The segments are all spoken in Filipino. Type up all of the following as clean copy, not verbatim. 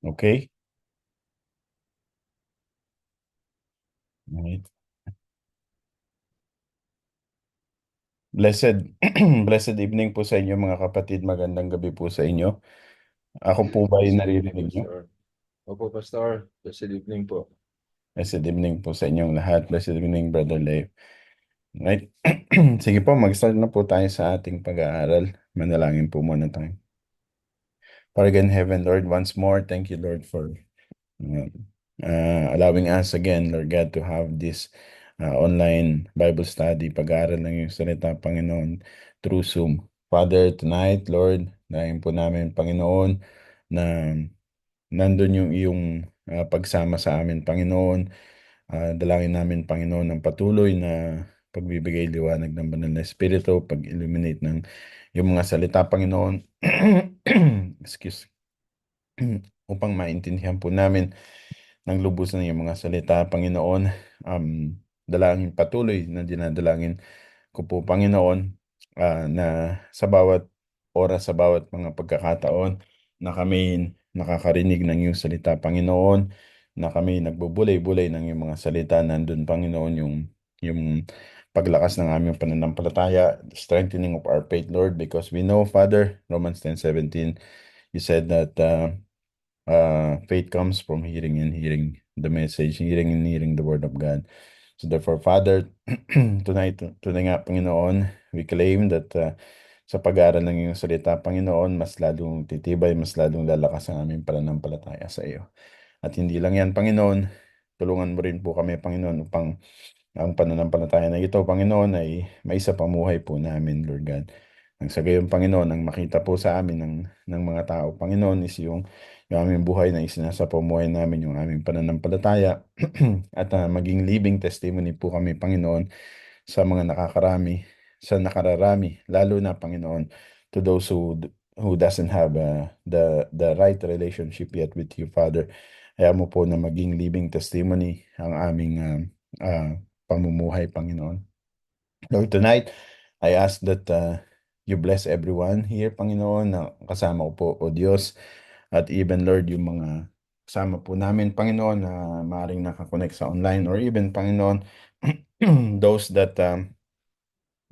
Okay. Alright. Blessed, blessed evening po sa inyo mga kapatid. Magandang gabi po sa inyo. Ako po ba ay Blessed evening, naririnig nyo? Pastor. Opo, Pastor. Blessed evening po. Blessed evening po sa inyong lahat. Blessed evening, Brother Lev. Right? Sige po, mag-start na po tayo sa ating pag-aaral. Manalangin po muna tayo. Father in heaven, Lord, once more, thank you, Lord, for uh, allowing us again, Lord God, to have this online Bible study, pag-aaral ng iyong salita, Panginoon, through Zoom. Father, tonight, Lord, dahil po namin, Panginoon, na nandun yung iyong pagsama sa amin, Panginoon. Dalangin namin, Panginoon, ng patuloy na pagbibigay liwanag ng banal na Espiritu, pag-illuminate ng yung mga salita, Panginoon. Excuse. Upang maintindihan po namin ng lubos ng iyong mga salita, Panginoon. Dalangin patuloy na dinadalangin ko po, Panginoon, na sa bawat oras, sa bawat mga pagkakataon na kami nakakarinig ng iyong salita, Panginoon, na kami nagbubulay-bulay ng iyong mga salita, nandun, Panginoon, yung paglakas ng aming pananampalataya, the strengthening of our faith, Lord, because we know, Father, Romans 10:17, you said that faith comes from hearing and hearing the message, hearing and hearing the word of God. So therefore, Father, tunay nga, Panginoon, we claim that sa pag-aaral ng iyong salita, Panginoon, mas lalong titibay, mas lalong lalakas ang aming pananampalataya sa iyo. At hindi lang yan, Panginoon, tulungan mo rin po kami, Panginoon, upang ang pananampalataya na ito, Panginoon, ay maisa pamuhay po namin, Lord God. Ang sa gayon, Panginoon, ang makita po sa amin ng mga tao, Panginoon, is yung aming buhay na isinasapamuhay namin, yung aming pananampalataya, at maging living testimony po kami, Panginoon, sa mga sa nakararami, lalo na, Panginoon, to those who doesn't have the right relationship yet with you, Father. Kaya mo po na maging living testimony ang aming uh, pamumuhay, Panginoon. Lord, tonight, I ask that you bless everyone here, Panginoon, na kasama ko po, O Diyos, at even, Lord, yung mga kasama po namin, Panginoon, na maaaring nakakonect sa online, or even, Panginoon, those that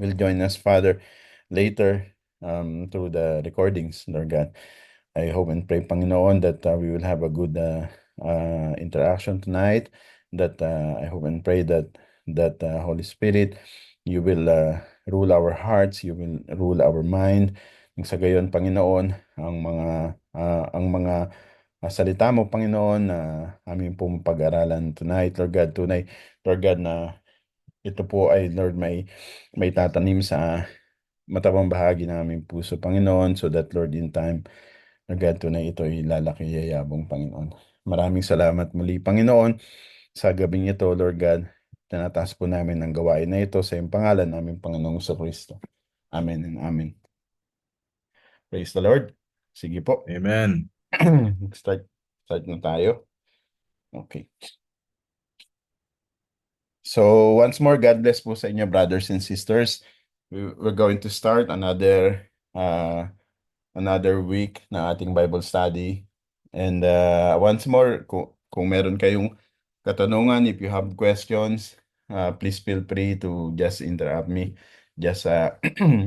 will join us, Father, later through the recordings, Lord God. I hope and pray, Panginoon, that we will have a good interaction tonight. That I hope and pray that Holy Spirit, you will rule our hearts, you will rule our mind. Nang sa gayon, Panginoon, ang mga salita mo, Panginoon, na aming pong pag-aralan tonight, Lord God, tunay, Lord God, na ito po ay, Lord, may tatanim sa matabang bahagi ng aming puso, Panginoon, so that, Lord, in time, Lord God, tunay ito ay lalaki yayabong, Panginoon. Maraming salamat muli, Panginoon, sa gabing ito, Lord God. Tinataas po namin ang gawain na ito sa iyong pangalan namin, Panginoong Kristo. Amen and amen. Praise the Lord. Sige po. Amen. Start, start na tayo. Okay. So once more, God bless po sa inyo, brothers and sisters. We're going to start another week na ating Bible study. And once more, kung meron kayong katanungan, if you have questions, please feel free to just interrupt me. Just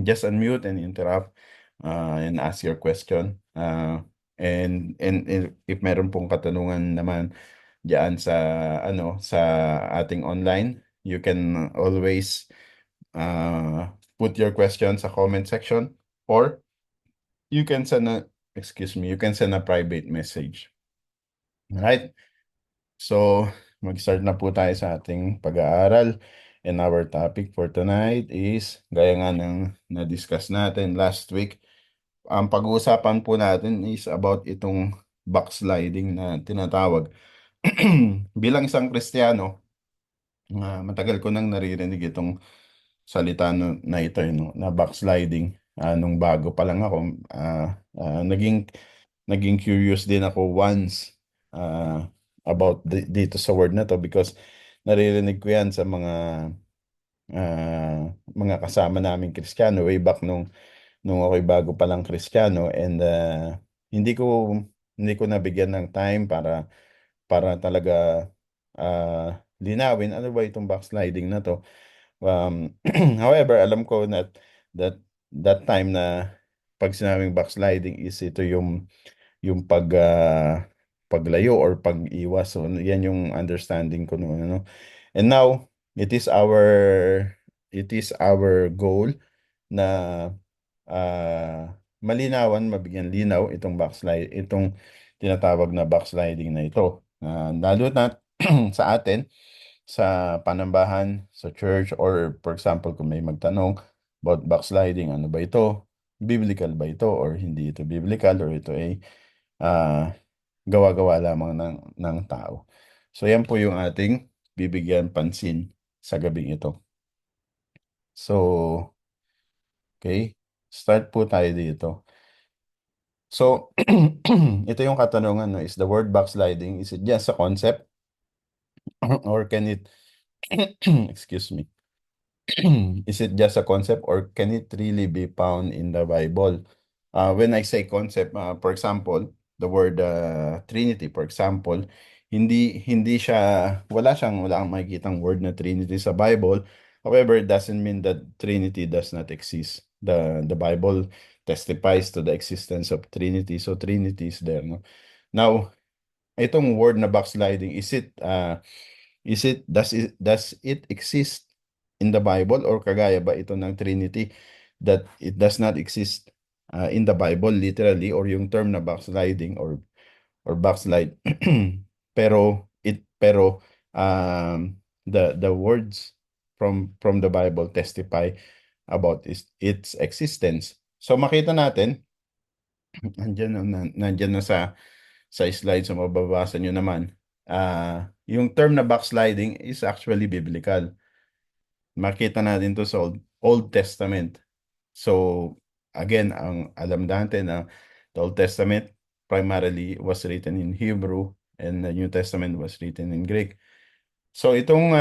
just unmute and interrupt and ask your question. And if meron pong katanungan naman diyan sa sa ating online, you can always put your question sa comment section, or you can send you can send a private message. Alright? So, mag-start na po tayo sa ating pag-aaral. And our topic for tonight is, gaya nga ng na-discuss natin last week, ang pag-uusapan po natin is about itong backsliding na tinatawag. Bilang isang Kristiyano, matagal ko nang naririnig itong salita na ito, na backsliding. Nung bago pa lang ako, naging curious din ako once about dito sa word na to, because naririnig ko yan sa mga kasama naming Kristiyano way back nung ako'y bago pa lang Kristiyano, and hindi ko hindi ko nabigyan ng time para talaga linawin ano ba itong backsliding na to. However, alam ko that that time na pag sinabing backsliding is ito yung paglayo or pag-iwas. So, yan yung understanding ko noon, ano. And now, it is our goal na mabigyan linaw itong tinatawag na backsliding na ito. Lalo na sa atin, sa panambahan, sa church, or for example, kung may magtanong about backsliding, ano ba ito? Biblical ba ito or hindi ito biblical or ito ay ah, gawa-gawa lamang ng tao. So yan po yung ating bibigyan pansin sa gabing ito. So, okay, start po tayo dito. So, ito yung katanungan, no? Is the word backsliding, is it just a concept or can it, excuse me, is it just a concept or can it really be found in the Bible? When I say concept, for example, the word Trinity, for example, hindi siya wala kang makikitang word na Trinity sa Bible. However, it doesn't mean that Trinity does not exist. The Bible testifies to the existence of Trinity. So Trinity is there, no? Now, itong word na backsliding, does it exist in the Bible or kagaya ba ito ng Trinity that it does not exist in the Bible literally, or yung term na backsliding or backslide pero the words from the Bible testify about its existence. So makita natin nandiyan na sa slide, so mababasa nyo naman. Yung term na backsliding is actually biblical. Makita natin to sa Old Testament. So, again, ang alam natin na the Old Testament primarily was written in Hebrew and the New Testament was written in Greek. So, itong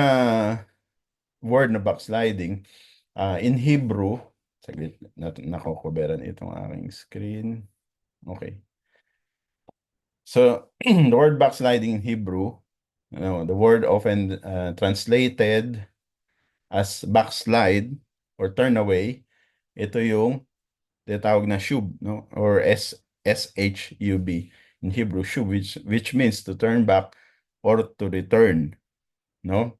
word na backsliding, in Hebrew, saglit, nakokoberan itong aking screen. Okay. So, the word backsliding in Hebrew, the word often translated as backslide or turn away, ito yung tinatawag na shub, no? Or shub in Hebrew, shub, which means to turn back or to return, no?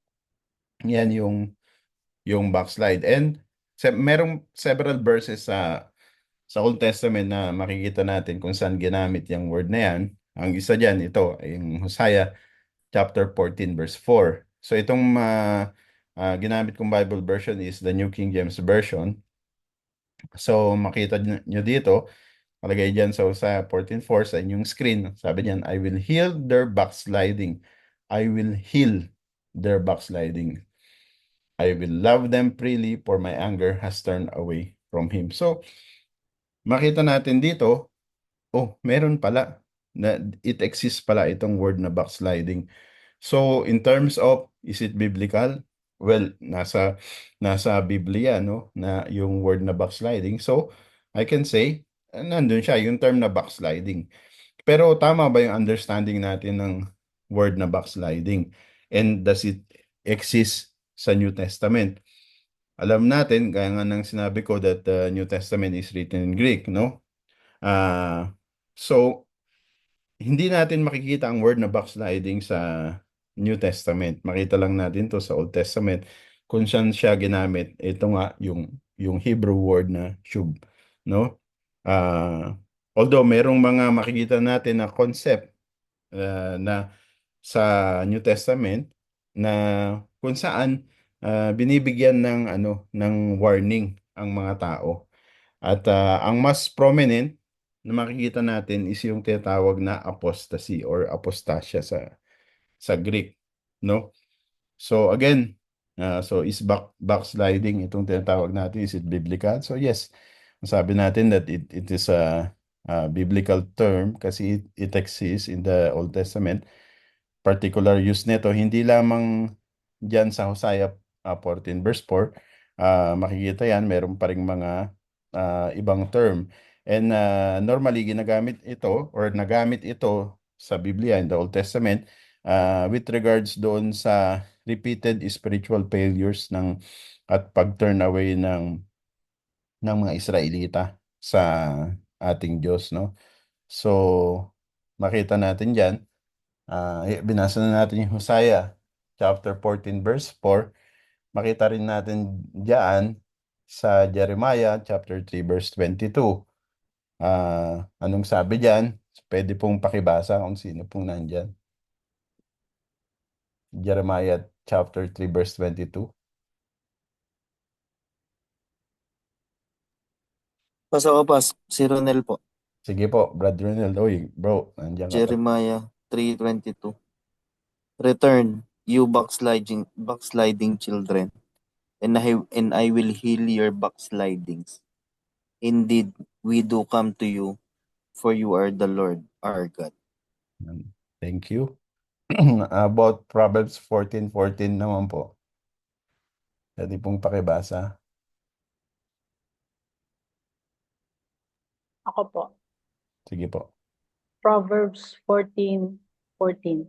Yan yung backslide. And merong several verses sa Old Testament na makikita natin kung saan ginamit yung word na yan. Ang isa dyan, ito, yung Hosea chapter 14 verse 4. So itong ginamit kong Bible version is the New King James Version. So makita nyo dito, malagay dyan sa Hosea 14:4 sa inyong screen. Sabi niyan, I will heal their backsliding. I will heal their backsliding. I will love them freely for my anger has turned away from him. So makita natin dito, meron pala na it exists pala itong word na backsliding. So in terms of is it biblical? Well, nasa Biblia, no, na yung word na backsliding. So I can say nandun siya yung term na backsliding. Pero tama ba yung understanding natin ng word na backsliding? And does it exist sa New Testament? Alam natin, gaya nga ng sinabi ko, that the New Testament is written in Greek, no? So hindi natin makikita ang word na backsliding sa New Testament. Makita lang natin to sa Old Testament kung saan siya ginamit. Ito nga yung Hebrew word na shub, no? Although merong mga makikita natin na concept na sa New Testament na kung saan binibigyan ng warning ang mga tao. At ang mas prominent na makikita natin is yung tinatawag na apostasy or apostasya sa Greek, no? So again, so is backsliding itong tinatawag natin, is it biblical? So yes, sabi natin that it is a biblical term kasi it exists in the Old Testament. Particular use nito hindi lamang diyan sa Hosea 14 verse 4, makikita yan meron pa ring mga ibang term. And normally ginagamit ito or nagamit ito sa Biblia in the Old Testament with regards doon sa repeated spiritual failures at pag-turn away ng mga Israelita sa ating Diyos, no? So, makita natin diyan, binasa na natin yung Hosea chapter 14 verse 4. Makita rin natin diyan sa Jeremiah chapter 3 verse 22. Anong sabi diyan? Pwede pong pakibasa kung sino pong nandyan. Jeremiah chapter 3 verse 22. Basta ko pa, si Ronel po. Sige po, Brother Ronald. Uy, bro, nandiyan ka pa. Jeremiah 3:22. Return, you backsliding children, and I will heal your backslidings. Indeed, we do come to you, for you are the Lord our God. Thank you. About Proverbs 14:14 naman po. Pwede pong pakibasa. Ako po. Sige po. Proverbs 14:14.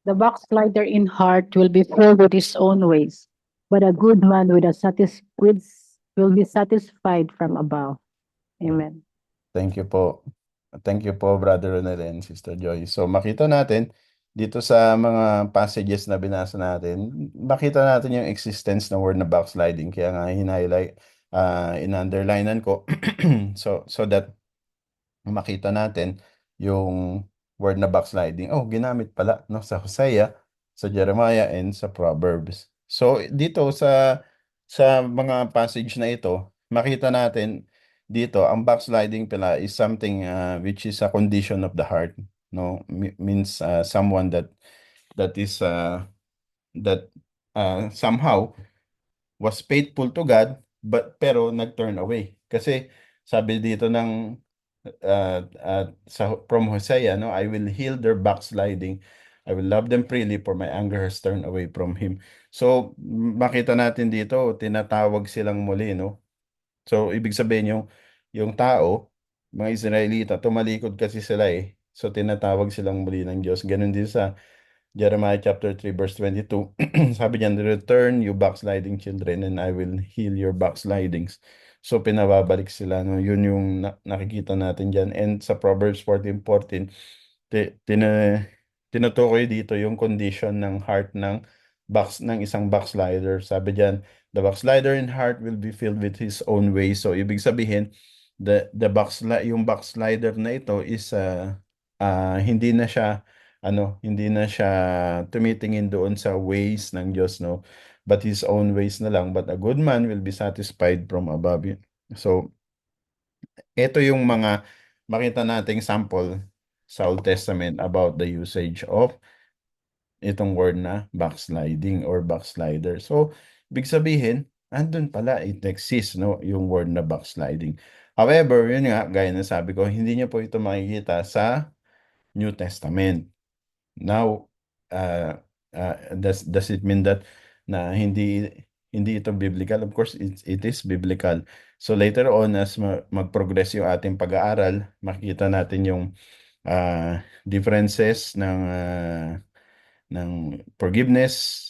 The backslider in heart will be filled with his own ways, but a good man will be satisfied from above. Amen. Thank you po. Thank you po, Brother Ronel and Sister Joy. So, makita natin dito sa mga passages na binasa natin, makita natin yung existence ng word na backsliding. Kaya nga in-highlight, in-underlinean ko so that makita natin yung word na backsliding. Oh, ginamit pala no sa Hosea, sa Jeremiah and sa Proverbs. So dito sa mga passage na ito, makita natin dito ang backsliding pala is something which is a condition of the heart, no? Means someone that is that somehow was faithful to God pero nag-turn away. Kasi sabi dito ng from Hosea, no, I will heal their backsliding. I will love them freely for my anger has turned away from him. So makita natin dito, tinatawag silang muli, no? So ibig sabihin yung tao, mga Israelita, tumalikod kasi sila eh. So tinatawag silang muli ng Diyos. Ganun din sa Jeremiah chapter 3 verse 22. Sabi niyan, return you backsliding children and I will heal your backslidings. So pinababalik sila, no? Yun yung nakikita natin diyan. And sa Proverbs 14:14, tinutukoy dito yung condition ng heart ng isang backslider. Sabi diyan, the backslider in heart will be filled with his own ways. So ibig sabihin, yung backslider na ito is hindi na siya tumitingin doon sa ways ng Diyos, no? But his own ways na lang. But a good man will be satisfied from above. So, ito yung mga makita nating sample sa Old Testament about the usage of itong word na backsliding or backslider. So, ibig sabihin, andun pala, it exists, no? Yung word na backsliding. However, yun nga, gaya na sabi ko, hindi niyo po ito makikita sa New Testament. Now, does it mean that na hindi ito biblical? Of course, it is biblical. So later on, as mag-progress yung ating pag-aaral, makikita natin yung differences ng forgiveness.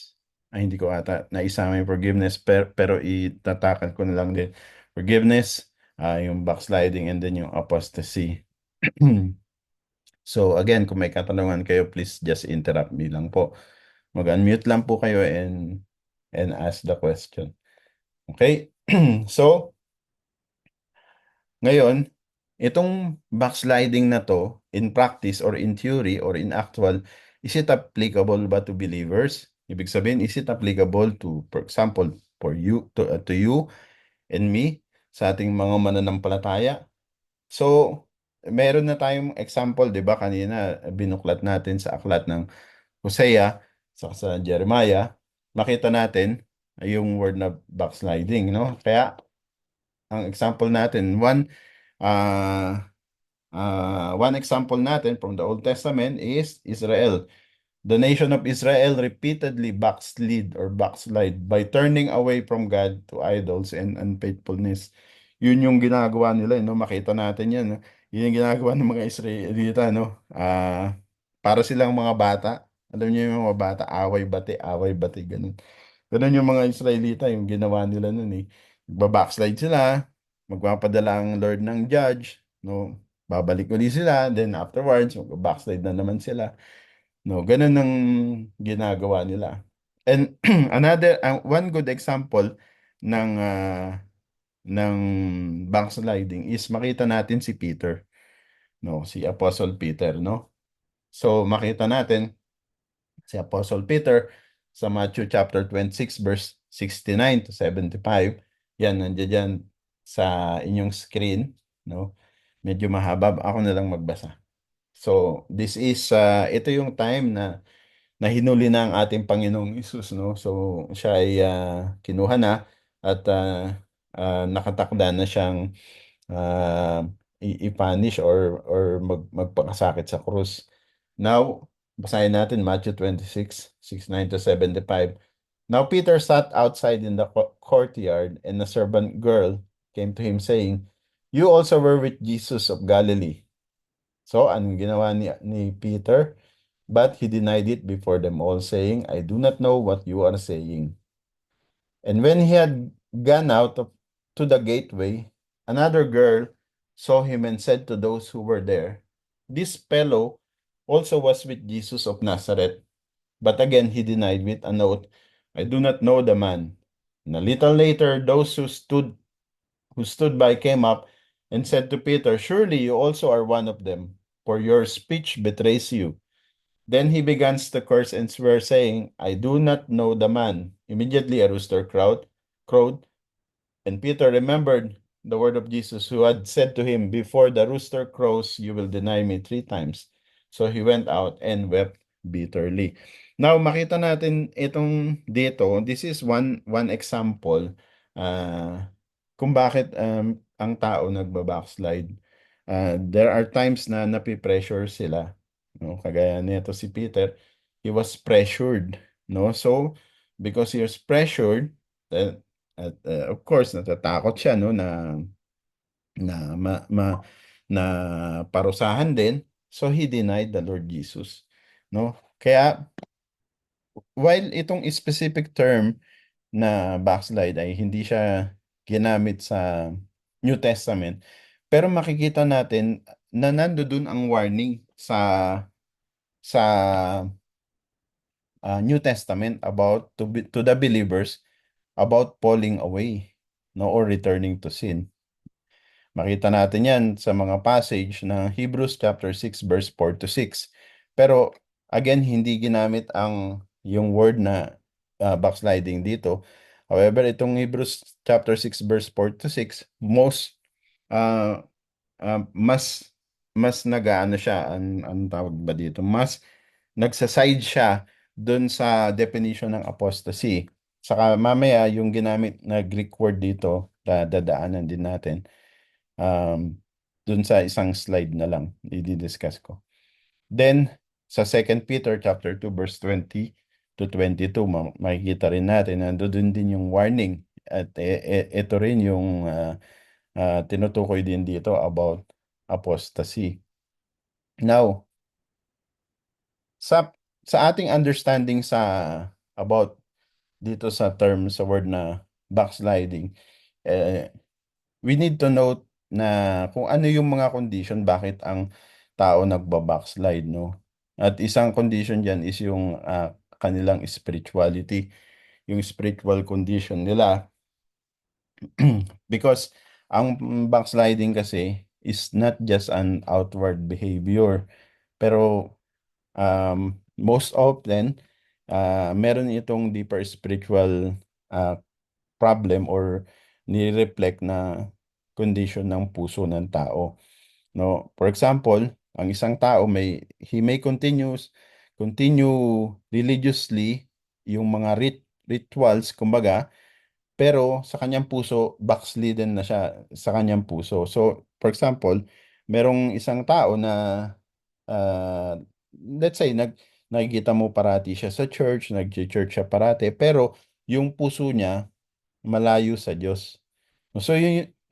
Ay, hindi ko ata naisama yung forgiveness, pero itatakan ko na lang din. Forgiveness, yung backsliding, and then yung apostasy. So again, kung may katanungan kayo, please just interrupt me lang po. Mag-unmute lang po kayo and ask the question. Okay? So, ngayon, itong backsliding na to, in practice or in theory or in actual, is it applicable ba to believers? Ibig sabihin, is it applicable to, for example, to you and me, sa ating mga mananampalataya? So, meron na tayong example, 'di ba? Kanina binuklat natin sa aklat ng Hosea sa Jeremiah, makita natin yung word na backsliding, no? Kaya ang example natin, one example natin from the Old Testament is Israel. The nation of Israel repeatedly backslid by turning away from God to idols and unfaithfulness. yun yung ginagawa nila, no? Makita natin yan, no? Yun yung ginagawa ng mga Israelita, no? Para silang mga bata. Alam niyo yung mga bata, away bati, ganun. Ganun yung mga Israelita, yung ginawa nila nun eh. Magbabackslide sila, magpapadala ang Lord ng judge, no? Babalik ulit sila, then afterwards, magbabackslide na naman sila. No, ganun ang ginagawa nila. And one good example ng ng backsliding is makita natin si Peter, no, si Apostle Peter, no. So makita natin si Apostle Peter sa Matthew chapter 26 verse 69 to 75. Yan, nandiyan dyan sa inyong screen, no. Medyo mahaba, ako na lang magbasa. So this is ito yung time na hinuli na ang ating Panginoong Hesus, no? So, siya ay kinuha na at nakatakda na siyang ah, i-punish or magpakasakit sa krus. Now, basahin natin Matthew 26, 69 to 75. Now Peter sat outside in the courtyard, and a servant girl came to him saying, "You also were with Jesus of Galilee." So, anong ginawa ni Peter? But he denied it before them all, saying, "I do not know what you are saying." And when he had gone out to the gateway, another girl saw him and said to those who were there, "This fellow also was with Jesus of Nazareth." But again he denied with an oath, "I do not know the man." And a little later, those who stood by came up and said to Peter, "Surely you also are one of them, for your speech betrays you." Then he begins to curse and swear, saying, "I do not know the man." Immediately a rooster crowed, and Peter remembered the word of Jesus, who had said to him, "Before the rooster crows, you will deny me 3 times." So he went out and wept bitterly. Now, makita natin itong dito, this is one example kung bakit ang tao nagba-backslide. There are times na napipressure sila. No? Kagaya nito si Peter, he was pressured. No? So, because he was pressured, at of course, natatakot siya, no, na ma, ma, na parusahan din. So he denied the Lord Jesus, no? Kaya while itong specific term na backslide ay hindi siya ginamit sa New Testament, pero makikita natin na nandoon ang warning sa New Testament about to the believers about falling away, no, or returning to sin. Makita natin yan sa mga passage ng Hebrews chapter 6 verse 4 to 6. Pero again, hindi ginamit yung word na backsliding dito. However, itong Hebrews chapter 6 verse 4 to 6, uh, mas nagaano siya, ang tawag ba dito? Mas nagsaside siya dun sa definition ng apostasy. Saka mamaya yung ginamit na Greek word dito, dadaanan din natin. Dun sa isang slide na lang i-discuss ko. Then sa 2 Peter chapter 2 verse 20 to 22, makikita rin natin na doon din yung warning at ito rin yung tinutukoy din dito about apostasy. Now, sa ating understanding about dito sa term, sa word na backsliding, we need to note na kung ano yung mga condition bakit ang tao nagba-backslide, no? At isang condition diyan is yung kanilang spirituality, yung spiritual condition nila. Because ang backsliding kasi is not just an outward behavior, pero most often meron itong deeper spiritual problem or ni-reflect na condition ng puso ng tao, no? For example, ang isang tao he may continue religiously yung mga rituals kumbaga, pero sa kanyang puso backslidden na siya sa kanyang puso. So for example, merong isang tao na uh, let's say nakikita mo parati siya sa church, nag-church siya parati, pero yung puso niya malayo sa Diyos. So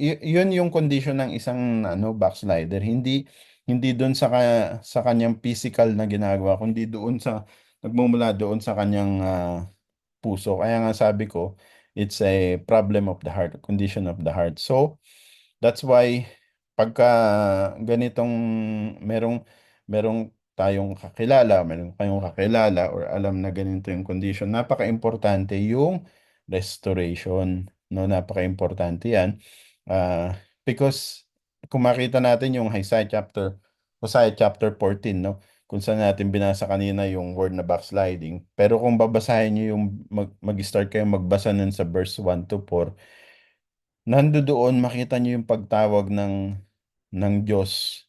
yun yung condition ng isang backslider. Hindi doon sa kanyang physical na ginagawa, kundi doon sa nagmumula doon sa kanyang puso. Kaya nga sabi ko, it's a problem of the heart, condition of the heart. So, that's why pagka ganitong merong merong meron kayong kakilala or alam na ganito yung condition, napaka-importante yung restoration, no? Napaka-importante 'yan. Because kung makita natin yung Hosea chapter 14, no? Kung saan natin binasa kanina yung word na backsliding. Pero kung babasahin niyo yung mag-start kayo magbasa nun sa verse 1 to 4, nandoon makita niyo yung pagtawag ng Diyos.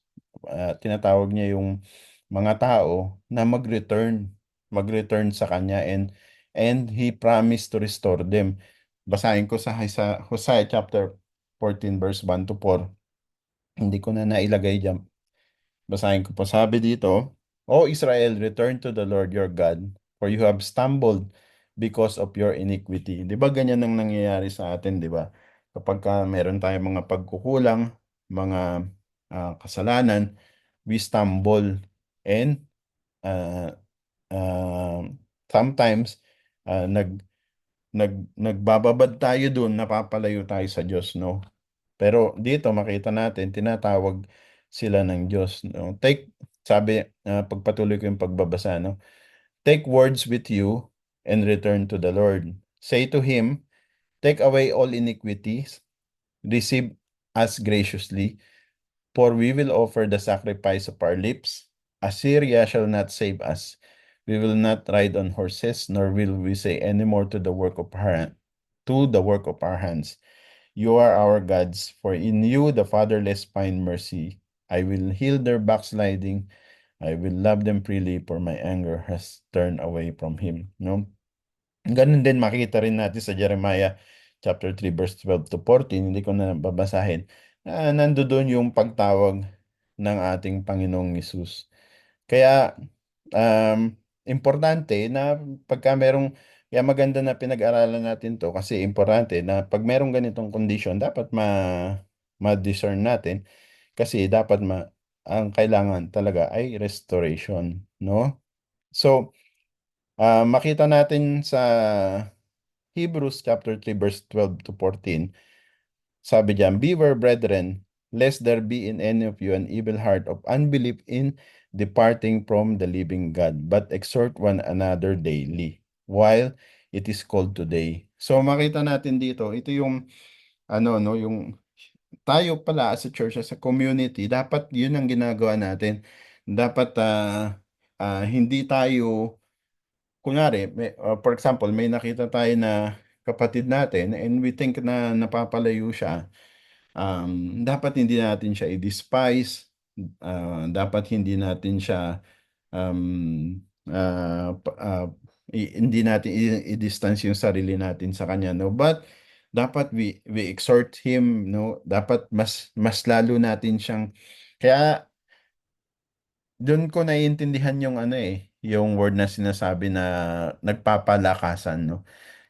Tinatawag niya yung mga tao na mag-return sa kanya, and he promised to restore them. Basahin ko sa Hosea chapter 14 verse 1 to 4. Hindi ko na nailagay diyan. Basahin ko po. Sabi dito, O Israel, return to the Lord your God, for you have stumbled because of your iniquity. Di ba ganyan ang nangyayari sa atin, di ba? Kapag meron tayong mga pagkukulang, mga kasalanan, we stumble, and uh, uh, sometimes uh, nag, nagbababad tayo doon, napapalayo tayo sa Diyos, no? Pero dito makita natin, tinatawag sila ng Diyos, no? Pagpatuloy ko yung pagbabasa, no? Take words with you and return to the Lord. Say to him, take away all iniquities, receive us graciously, for we will offer the sacrifice of our lips. Assyria shall not save us. We will not ride on horses, nor will we say any more to the work of our hands. You are our gods, for in you the fatherless find mercy. I will heal their backsliding. I will love them freely, for my anger has turned away from him. No? Ganun din makita rin natin sa Jeremiah chapter 3 verse 12 to 14, hindi ko na babasahin. Nandoon yung pagtawag ng ating Panginoong Hesus. Kaya importante na kaya maganda na pinag-aralan natin to, kasi importante na pag merong ganitong condition, dapat ma-discern natin, kasi ang kailangan talaga ay restoration, no? So, makita natin sa Hebrews chapter 3 verse 12 to 14, sabi diyan, beware brethren, lest there be in any of you an evil heart of unbelief in departing from the living God, but exhort one another daily, while it is called today. So makita natin dito, ito yung no, yung tayo pala as a church, as a community, dapat yun ang ginagawa natin. Dapat hindi tayo, kunyari, for example, may nakita tayo na kapatid natin and we think na napapalayo siya. Dapat hindi natin siya i-despise. Dapat hindi natin siya um, hindi natin i-distance yung sarili natin sa kanya, no? But dapat we exhort him, no? Dapat mas lalo natin siyang, kaya doon ko naiintindihan yung yung word na sinasabi na nagpapalakasan, no?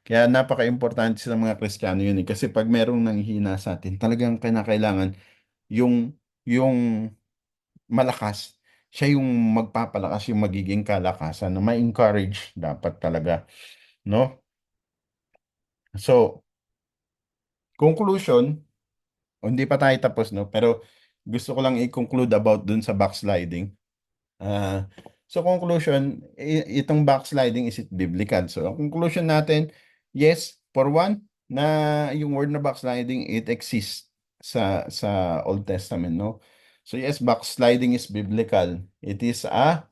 Kaya napaka-importante sa mga Kristiyano yun, kasi pag merong nanghihina sa atin, talagang kinakailangan yung malakas, siya yung magpapalakas, yung magiging kalakasan, na ma-encourage dapat talaga, no? So, conclusion, hindi pa tayo tapos, no? Pero gusto ko lang i-conclude about dun sa backsliding. So conclusion, itong backsliding, is it biblical? So ang conclusion natin, yes, for one, na yung word na backsliding, it exists sa Old Testament, no? So yes, backsliding is biblical. It is a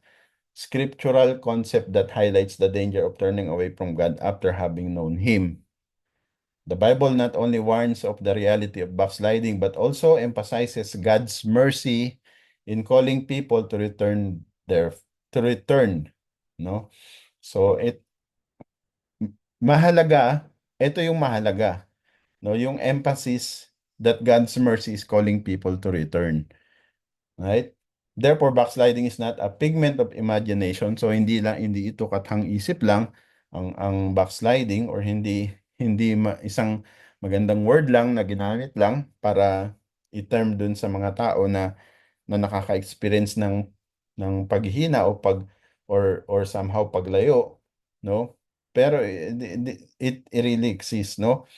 scriptural concept that highlights the danger of turning away from God after having known Him. The Bible not only warns of the reality of backsliding, but also emphasizes God's mercy in calling people to return, no? So ito yung mahalaga, no? Yung emphasis that God's mercy is calling people to return, right? Therefore, backsliding is not a figment of imagination. So hindi ito kathang isip lang ang backsliding, or hindi isang magandang word lang na ginamit lang para i-term dun sa mga tao na nakaka-experience ng paghihina o or somehow paglayo, no? Pero it really exists, no?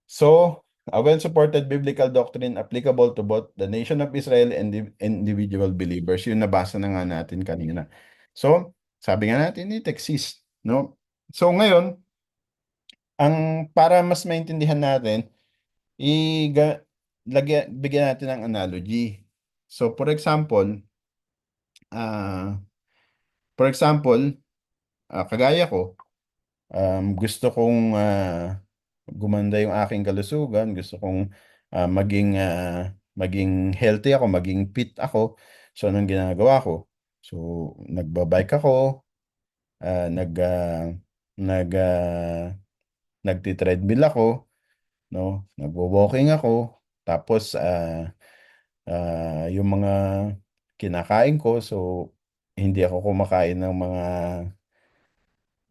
So, a well-supported biblical doctrine applicable to both the nation of Israel and the individual believers. Yun nabasa na nga natin kanina. So, sabi nga natin, it exists, no? So, ngayon, para mas maintindihan natin, iga, bigyan natin ng analogy. So, ah, for example, kagaya ko, gusto kong gumanda yung aking kalusugan, gusto kong maging healthy ako, maging fit ako. So, anong ginagawa ko? So, nagbabike ako, ah, nag, ah, nag, nagti-treadmill ako, no? Nagwo-walking ako, tapos yung mga kinakain ko, so hindi ako kumakain ng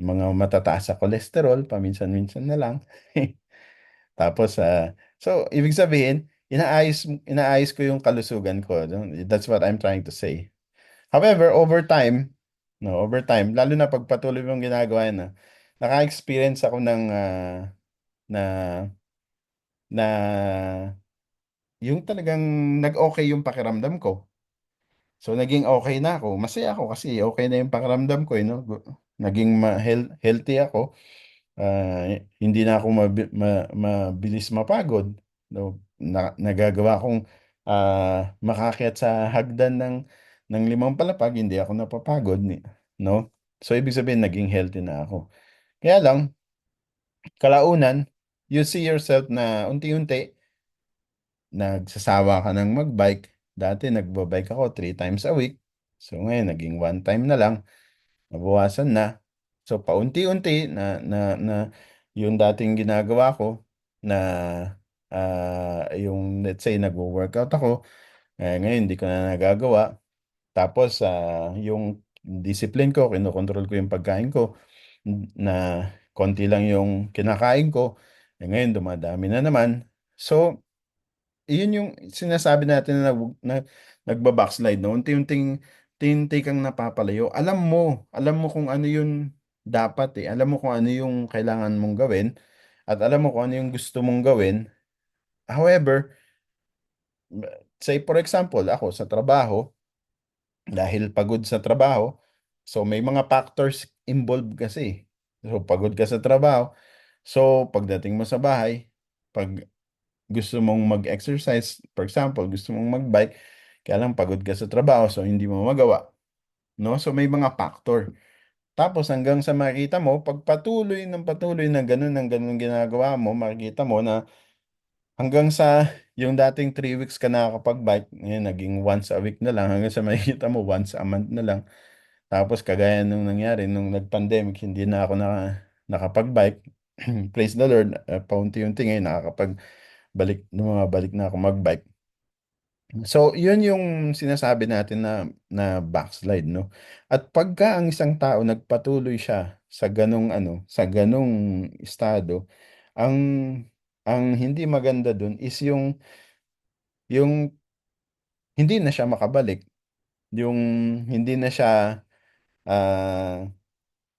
mga matataas sa cholesterol, paminsan-minsan na lang. Tapos, ibig sabihin, inaayos ko yung kalusugan ko. No? That's what I'm trying to say. However, over time, no, over time, lalo na pag patuloy mong ginagawa yan, naka-experience ako na, na, yung talagang nag-okay yung pakiramdam ko. So, naging okay na ako. Masaya ako kasi okay na yung pakiramdam ko, no? Naging healthy ako. Hindi na ako mabilis mapagod. No? Nagagawa kong makakyat sa hagdan ng 5 palapag, hindi ako napapagod. No? So, ibig sabihin, naging healthy na ako. Kaya lang, kalaunan, you see yourself na unti-unti, nagsasawa ka ng magbike. Dati nagbabike ako 3 times a week. So ngayon naging 1 time na lang. Nabawasan na. So paunti-unti na yung dating ginagawa ko na yung let's say nagwo-workout ako, ngayon hindi ko na nagagawa. Tapos yung discipline ko, kinokontrol ko yung pagkain ko na konti lang yung kinakain ko. Ngayon dumadami na naman. So iyon yung sinasabi natin na nagba-backslide, no? Unti-unti kang napapalayo. Alam mo kung ano yung dapat eh. Alam mo kung ano yung kailangan mong gawin at alam mo kung ano yung gusto mong gawin. However, say for example, ako sa trabaho, dahil pagod sa trabaho, so may mga factors involved kasi. So pagod ka sa trabaho, so pagdating mo sa bahay, pag gusto mong mag-exercise, for example, gusto mong mag-bike, kaya lang pagod ka sa trabaho, so hindi mo magawa. No? So may mga factor. Tapos hanggang sa makita mo, pag patuloy na ganun ng ganun ginagawa mo, makikita mo na hanggang sa yung dating 3 weeks ka nakakapag-bike, ngayon naging once a week na lang, hanggang sa makikita mo once a month na lang. Tapos kagaya nung nangyari, nung nag-pandemic, hindi na ako nakapag-bike. Praise the Lord, paunti-unti ngayon balik na ako mag-bike. So, yun yung sinasabi natin na backslide, no? At pagka ang isang tao nagpatuloy siya sa sa ganung estado, ang ang hindi maganda dun is yung hindi na siya makabalik, yung hindi na siya ah,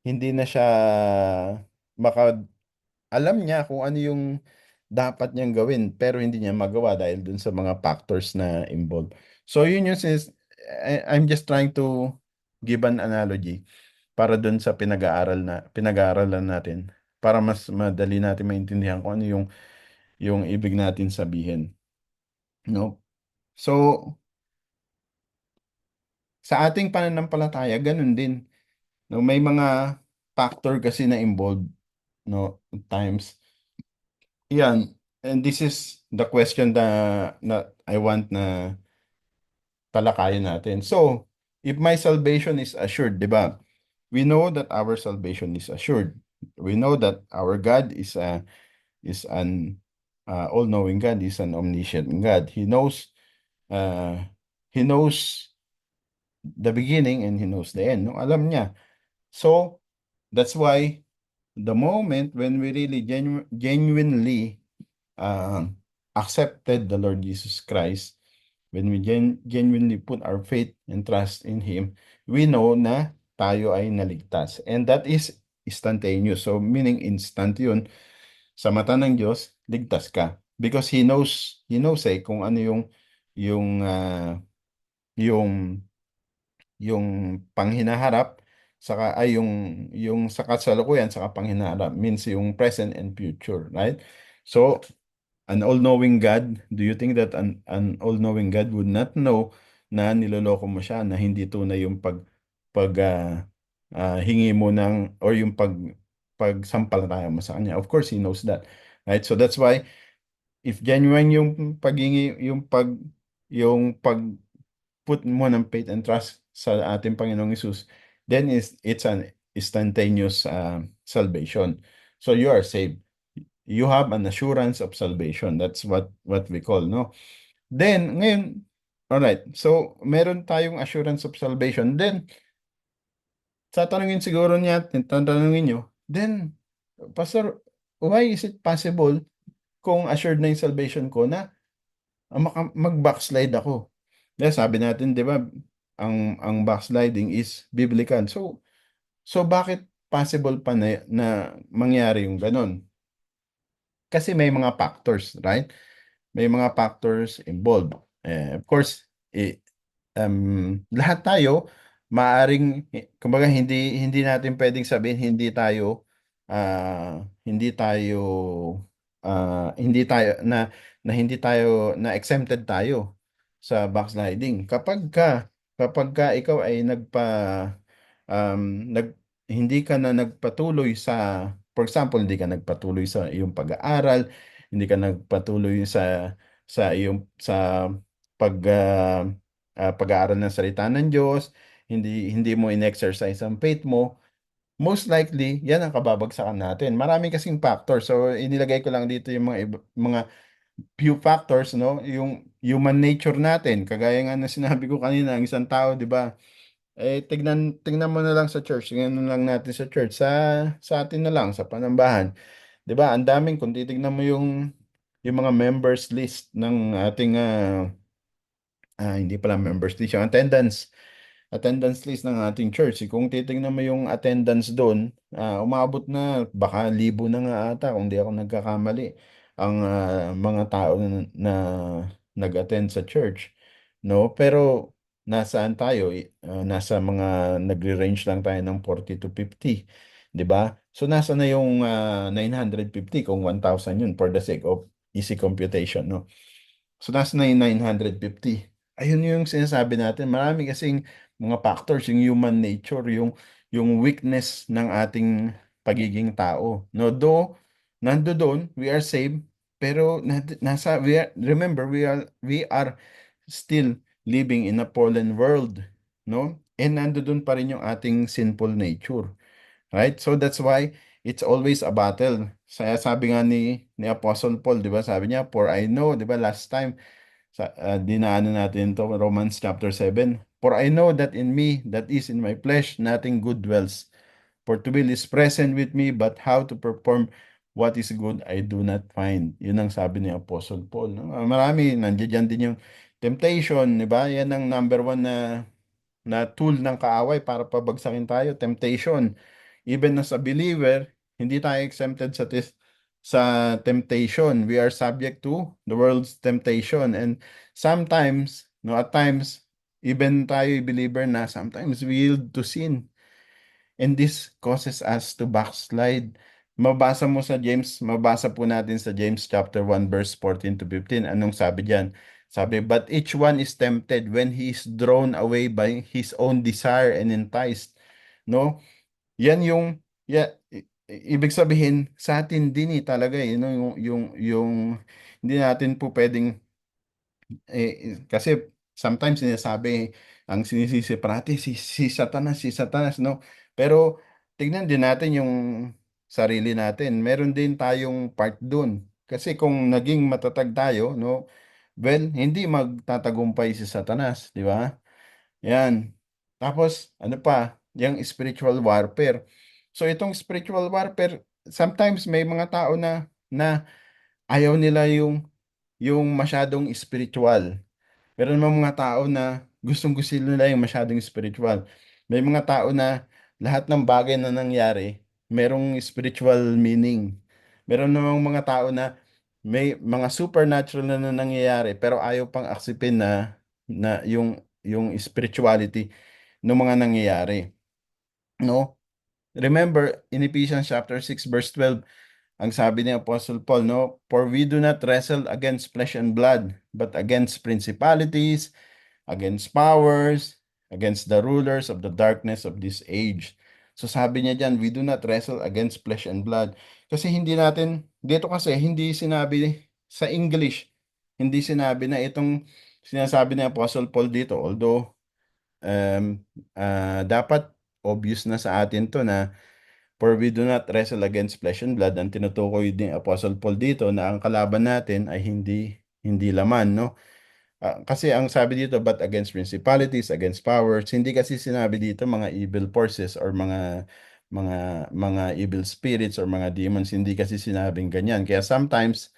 hindi na siya maka alam niya kung ano yung dapat niyang gawin pero hindi niya magawa dahil dun sa mga factors na involved. So yun yung I'm just trying to give an analogy para dun sa pinag-aaralan natin para mas madali natin maintindihan kung ano yung ibig natin sabihin, no? So sa ating pananampalataya ganun din, no? May mga factor kasi na involved, no, at times. Yan. And this is the question na I want na talakayin natin. So, if my salvation is assured, di ba? We know that our salvation is assured. We know that our God is an all-knowing God, is an omniscient God. Uh, he knows the beginning and He knows the end. No? Alam niya. So, that's why the moment when we really genuinely uh, accepted the Lord Jesus Christ, when we genuinely put our faith and trust in Him, we know na tayo ay naligtas. And that is instantaneous. So meaning instant yun. Sa mata ng Diyos, ligtas ka. Because He knows kung ano yung, yung yung panghinaharap saka ay yung sa kasalukuyan saka panghinaharap means yung present and future, right? So an all-knowing God, do you think that an all-knowing God would not know na niloloko mo siya, na hindi tunay yung hingi mo ng or yung pagsampalataya mo sa kanya? Of course he knows that, right? So that's why if genuine yung paghingi, yung pag put mo ng faith and trust sa ating Panginoong Hesus, then it's an instantaneous salvation. So you are saved. You have an assurance of salvation. That's what we call, no? Then, ngayon, alright, so meron tayong assurance of salvation. Then, tatanungin siguro niya, tatanungin nyo, then, Pastor, why is it possible kung assured na yung salvation ko na mag-backslide ako? Dahil sabi natin, di ba, ang backsliding is biblical. So bakit possible pa na mangyari yung ganun? Kasi may mga factors, right? May mga factors involved. Of course, lahat tayo maaring, kumbaga hindi natin pwedeng sabihin hindi tayo hindi tayo na exempted tayo sa backsliding. Kapag ka ikaw ay nag hindi ka na nagpatuloy for example, hindi ka nagpatuloy sa iyong pag-aaral, hindi ka nagpatuloy sa pag-aaral ng salita ng Diyos, hindi mo in-exercise ang faith mo, most likely, yan ang kababagsakan natin. Marami kasing factors. So, inilagay ko lang dito yung mga few factors, no? Yung human nature natin, kagaya nga na sinabi ko kanina, ang isang tao, di ba? Tignan mo na lang sa church, tingnan na lang natin sa church, sa atin na lang, sa Panambahan. 'Di ba? Ang daming kung titignan mo yung mga members list ng ating hindi pala members list, yung attendance list ng ating church. Kung titignan mo yung attendance doon, umabot na baka 1,000 na nga ata kung di ako nagkakamali ang mga tao na nag-attend sa church, no? Pero nasaan tayo? Nasa mga nagre-range lang tayo ng 40 to 50, 'di ba? So nasa na yung 950 kung 1,000 yun for the sake of easy computation, no? So nasa na yung 950. Ayun yung sinasabi natin. Marami kasing mga factors, yung human nature, yung weakness ng ating pagiging tao. No, though nando doon, we are saved, pero remember, we are still living in a fallen world, no? And nando doon pa rin yung ating sinful nature. Right? So that's why it's always a battle. Sabi nga ni Apostle Paul, 'di ba? Sabi niya, "For I know," 'di ba, last time dinaanan natin to Romans chapter 7. "For I know that in me, that is in my flesh, nothing good dwells. For to will is present with me, but how to perform what is good I do not find." Yun ang sabi ni Apostle Paul, no? Marami, nandiyan din yung temptation, 'di ba? Yan ang number one na tool ng kaaway para pabagsakin tayo, temptation. Even as a believer, hindi tayo exempted sa temptation. We are subject to the world's temptation. And sometimes, no, at times, even tayo believer na, sometimes we yield to sin. And this causes us to backslide. Mabasa po natin sa James chapter 1 verse 14 to 15. Anong sabi diyan? Sabi, "But each one is tempted when he is drawn away by his own desire and enticed." No? Yan ibig sabihin sa atin din talaga no? Yung hindi natin po pwedeng kasi sometimes sinasabi ang sinisisi parati si Satanas, no? Pero tignan din natin yung sarili natin. Meron din tayong part doon. Kasi kung naging matatag tayo, no? Well, hindi magtatagumpay si Satanas, di ba? Yan. Tapos, ano pa? Yung spiritual warfare. So itong spiritual warfare, sometimes may mga tao na ayaw nila yung masyadong spiritual. Meron namang mga tao na gustong-gusto nila yung masyadong spiritual. May mga tao na lahat ng bagay na nangyari, merong spiritual meaning. Meron namang mga tao na may mga supernatural na nangyayari pero ayaw pang aksipin na yung spirituality ng mga nangyayari. No? Remember, in Ephesians chapter 6 verse 12, ang sabi ni Apostle Paul, no, for we do not wrestle against flesh and blood, but against principalities, against powers, against the rulers of the darkness of this age. So sabi niya diyan, we do not wrestle against flesh and blood. Kasi hindi natin, dito kasi hindi sinabi sa English, hindi sinabi na itong sinasabi ni Apostle Paul dito, although dapat obvious na sa atin to na for we do not wrestle against flesh and blood. Ang tinutukoy ni Apostle Paul dito na ang kalaban natin ay hindi laman, no? Kasi ang sabi dito, but against principalities, against powers, hindi kasi sinabi dito mga evil forces or mga evil spirits or mga demons, hindi kasi sinabing ganyan. Kaya sometimes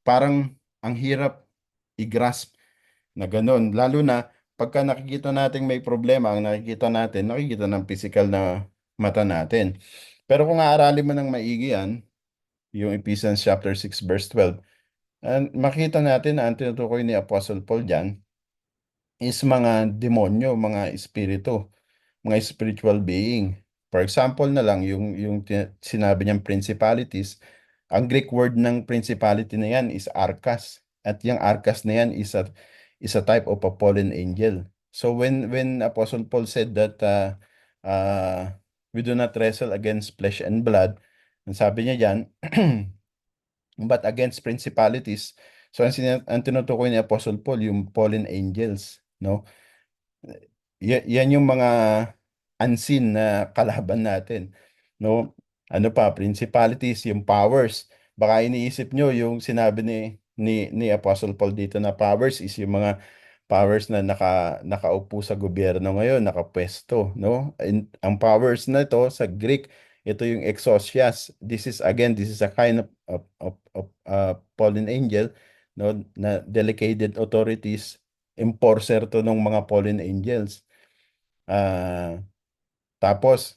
parang ang hirap i-grasp na ganun. Lalo na pagka nakikita natin may problema, ang nakikita ng physical na mata natin. Pero kung aaralin mo ng maigi yan, yung Ephesians chapter 6 verse 12, makita natin na ang tinutukoy ni Apostle Paul dyan is mga demonyo, mga espiritu, mga spiritual being. For example na lang, yung sinabi niyang principalities, ang Greek word ng principality na yan is arkas. At yung arkas na yan is a type of a fallen angel. So when Apostle Paul said that we do not wrestle against flesh and blood, ang sabi niya dyan, but against principalities. So ang tinutukoy ni Apostle Paul, yung fallen angels, no? Yan yung mga unseen na kalaban natin, no? Ano pa, principalities, yung powers. Baka iniisip nyo yung sinabi ni Apostle Paul dito na powers is yung mga powers na nakaupo sa gobyerno ngayon, nakapwesto, no? Ang powers na ito sa Greek, ito yung exousias. This is a kind of fallen angel, no? Na delegated authorities, enforcer to ng mga fallen angels. Tapos,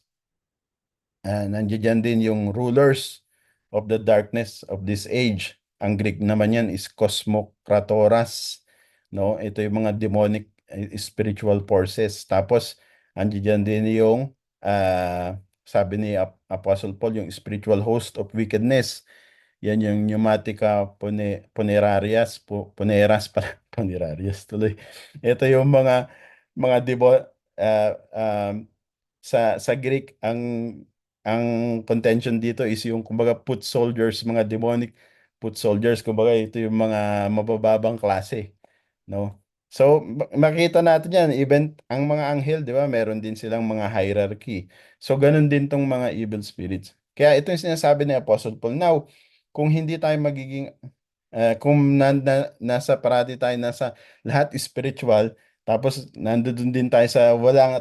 nandiyan din yung rulers of the darkness of this age. Ang Greek naman yan is Cosmokratoras. No? Ito yung mga demonic spiritual forces. Tapos, andiyan din yung, sabi ni Apostle Paul, yung spiritual host of wickedness. Yan yung pneumatica punerarias, puneras para punerarias tuloy. Ito yung mga uh, um, sa Greek ang contention dito is yung kumbaga foot soldiers, mga demonic foot soldiers, kumbaga ito yung mga mabababang klase, no? So makita natin yan, even ang mga anghel, di ba, meron din silang mga hierarchy. So ganun din tong mga evil spirits. Kaya ito yung sinasabi ni Apostle Paul. Now, kung hindi tayo magiging kung nasa parati tayo nasa lahat spiritual, tapos nandoon din tayo sa wala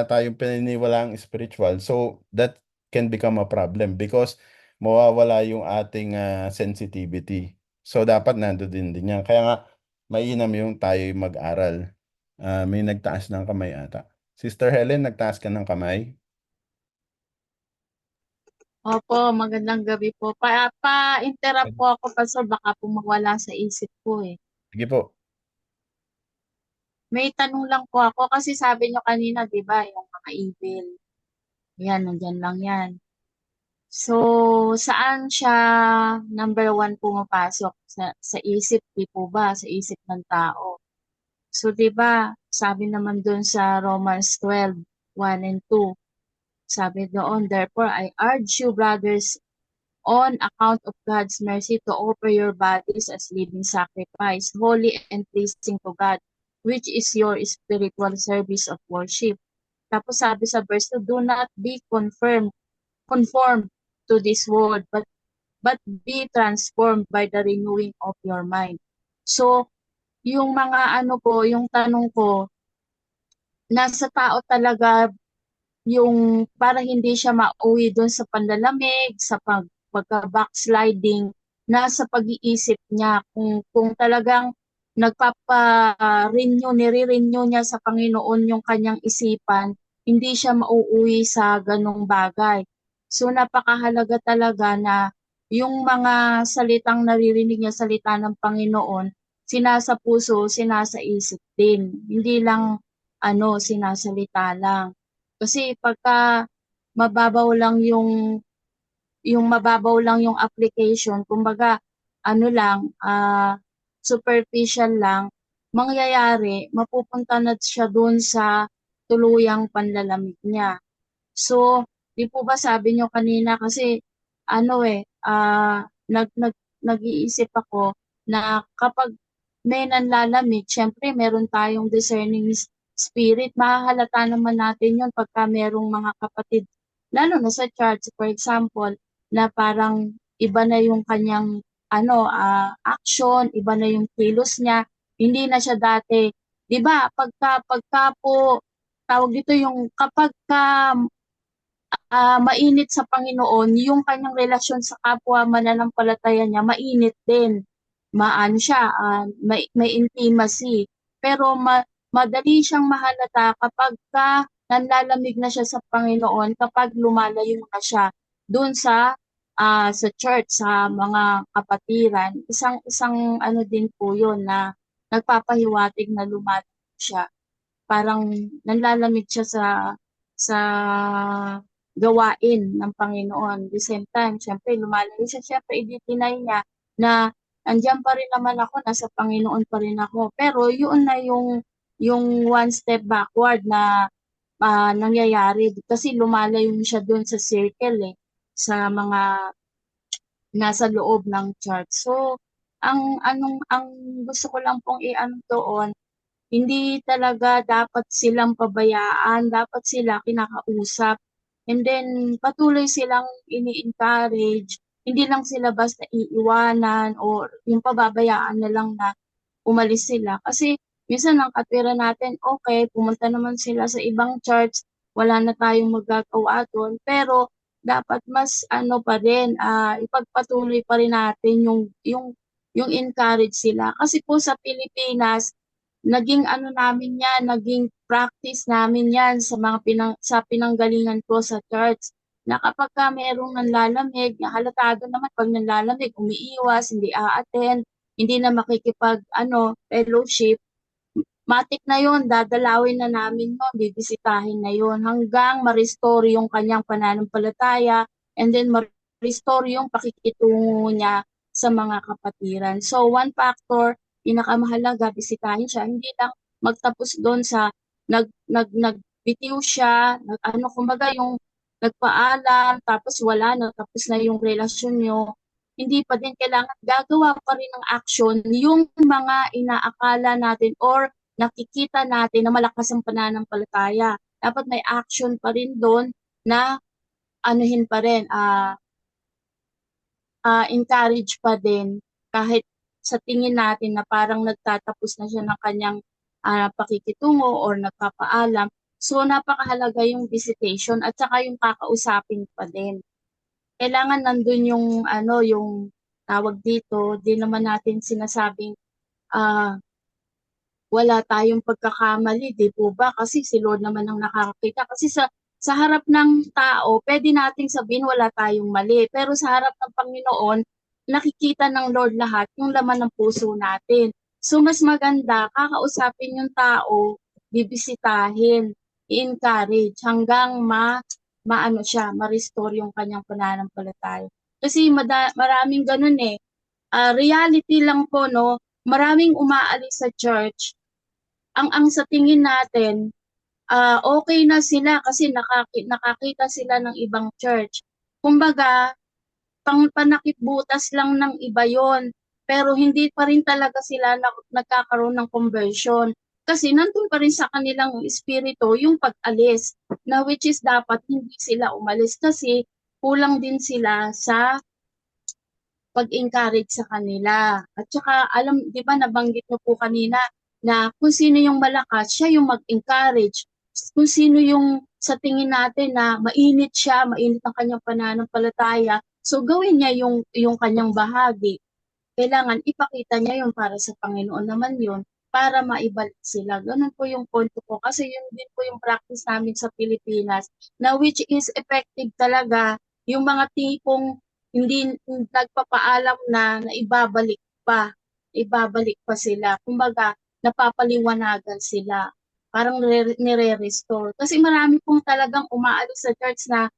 tayong pininiwalaang spiritual. So that can become a problem because mawawala yung ating sensitivity. So dapat nandoon din yan. Kaya nga mainam yung tayo mag-aral. May nagtaas ng kamay ata. Sister Helen, nagtaas ka ng kamay? Opo, magandang gabi po. Pa-interrupt po ako Pastor, baka po mawala sa isip ko eh. Sige po. May tanong lang po ako kasi sabi nyo kanina, di ba, yung mga evil. Yan, nandyan lang yan. So, saan siya number 1 pumapasok? Sa isip, di po ba? Sa isip ng tao. So, di ba, sabi naman doon sa Romans 12:1 and 2, sabi doon, therefore, I urge you, brothers, on account of God's mercy, to offer your bodies as living sacrifice, holy and pleasing to God, which is your spiritual service of worship. Tapos sabi sa verse 2, do not be conformed to this world, but be transformed by the renewing of your mind. So, yung mga yung tanong ko, nasa tao talaga yung para hindi siya mauwi doon sa panlalamig, sa pagka-backsliding, nasa pag-iisip niya kung talagang nire-renew niya sa Panginoon yung kanyang isipan, hindi siya mauuwi sa ganong bagay. So napakahalaga talaga na yung mga salitang naririnig niya, salita ng Panginoon, sinasa puso, sinasa isip din. Hindi lang sinasalita lang. Kasi pagka mababaw lang mababaw lang yung application, kumbaga superficial lang, mangyayari, mapupunta na siya doon sa tuluyang panlalamig niya. So, di po ba sabi niyo kanina kasi ano eh, ah, nag, nag, nag-iisip ako na kapag may nanlalamig, syempre meron tayong discerning spirit. Mahahalata naman natin yun pagka merong mga kapatid, lalo na sa church, for example, na parang iba na yung kanyang action, iba na yung kilos niya, hindi na siya dati. 'Di ba? Pagka po tawag dito yung kapag mainit sa Panginoon, yung kanyang relasyon sa kapwa mananampalataya niya, mainit din. Maano siya, may intimacy. Pero madali siyang mahalata kapag nanlalamig na siya sa Panginoon, kapag lumalayo na siya doon sa church, sa mga kapatiran. Isang ano din po yun na nagpapahiwatig na lumalayo siya. Parang nanlalamig siya sa gawain ng Panginoon. The same time, syempre, lumalayo siya. Syempre, i-deny niya na andiyan pa rin naman ako, nasa Panginoon pa rin ako. Pero yun na yung one step backward na nangyayari. Kasi lumalayo siya doon sa circle sa mga nasa loob ng church. So, ang gusto ko lang pong i-ano doon, hindi talaga dapat silang pabayaan, dapat sila kinakausap. And then, patuloy silang ini-encourage. Hindi lang sila basta iiwanan o yung pababayaan na lang na umalis sila. Kasi minsan ang katwiran natin, okay, pumunta naman sila sa ibang church, wala na tayong magagawa doon. Pero dapat mas pa rin, ipagpatuloy pa rin natin yung encourage sila. Kasi po sa Pilipinas, naging namin yan, naging practice namin yan sa sa pinanggalingan ko sa church. Na kapag merong nanlalamig, halatado naman pag nanlalamig, umiiwas, hindi a-attend, hindi na makikipag fellowship, matik na yon, dadalawin na namin yon, bibisitahin na yon hanggang ma-restore yung kanyang pananampalataya and then ma-restore yung pakikitungo niya sa mga kapatiran. So one factor, pinakamahalaga, bisitahin siya, hindi lang magtapos doon sa nagbitiw siya, kumbaga yung nagpaalam, tapos wala na, tapos na yung relasyon nyo, hindi pa din kailangan gagawa pa rin ng action yung mga inaakala natin or nakikita natin na malakas ang pananampalataya. Dapat may action pa rin doon na anuhin pa rin, encourage pa din kahit sa tingin natin na parang nagtatapos na siya ng kanyang pakikitungo or nagpapaalam. So napakahalaga yung visitation at saka yung kakausapin pa din. Kailangan nandun yung tawag dito, di naman natin sinasabing wala tayong pagkakamali, di po ba? Kasi si Lord naman ang nakakakita. Kasi sa harap ng tao, pwede nating sabihin wala tayong mali. Pero sa harap ng Panginoon, nakikita ng Lord lahat yung laman ng puso natin. So mas maganda, kakausapin yung tao, bibisitahin, i-encourage hanggang ma-restore yung kanyang pananampalataya. Kasi maraming ganun reality lang po, no? Maraming umaalis sa church. Ang sa tingin natin, okay na sila kasi nakakita sila ng ibang church. Kumbaga, panakipbutas lang ng iba yon, pero hindi pa rin talaga sila nagkakaroon ng conversion. Kasi nandun pa rin sa kanilang espiritu yung pag-alis, na which is dapat hindi sila umalis kasi kulang din sila sa pag-encourage sa kanila. At saka, di ba nabanggit mo po kanina na kung sino yung malakas, siya yung mag-encourage. Kung sino yung sa tingin natin na mainit siya, mainit ang kanyang pananampalataya, so gawin niya yung kanyang bahagi. Kailangan ipakita niya yun para sa Panginoon naman yun, para maibalik sila. Ganun po yung punto ko. Kasi yun din po yung practice namin sa Pilipinas, na which is effective talaga yung mga tipong hindi nagpapaalam na ibabalik pa sila. Kumbaga, napapaliwanagan sila. Parang nire-restore. Kasi marami pong talagang umaalis sa church na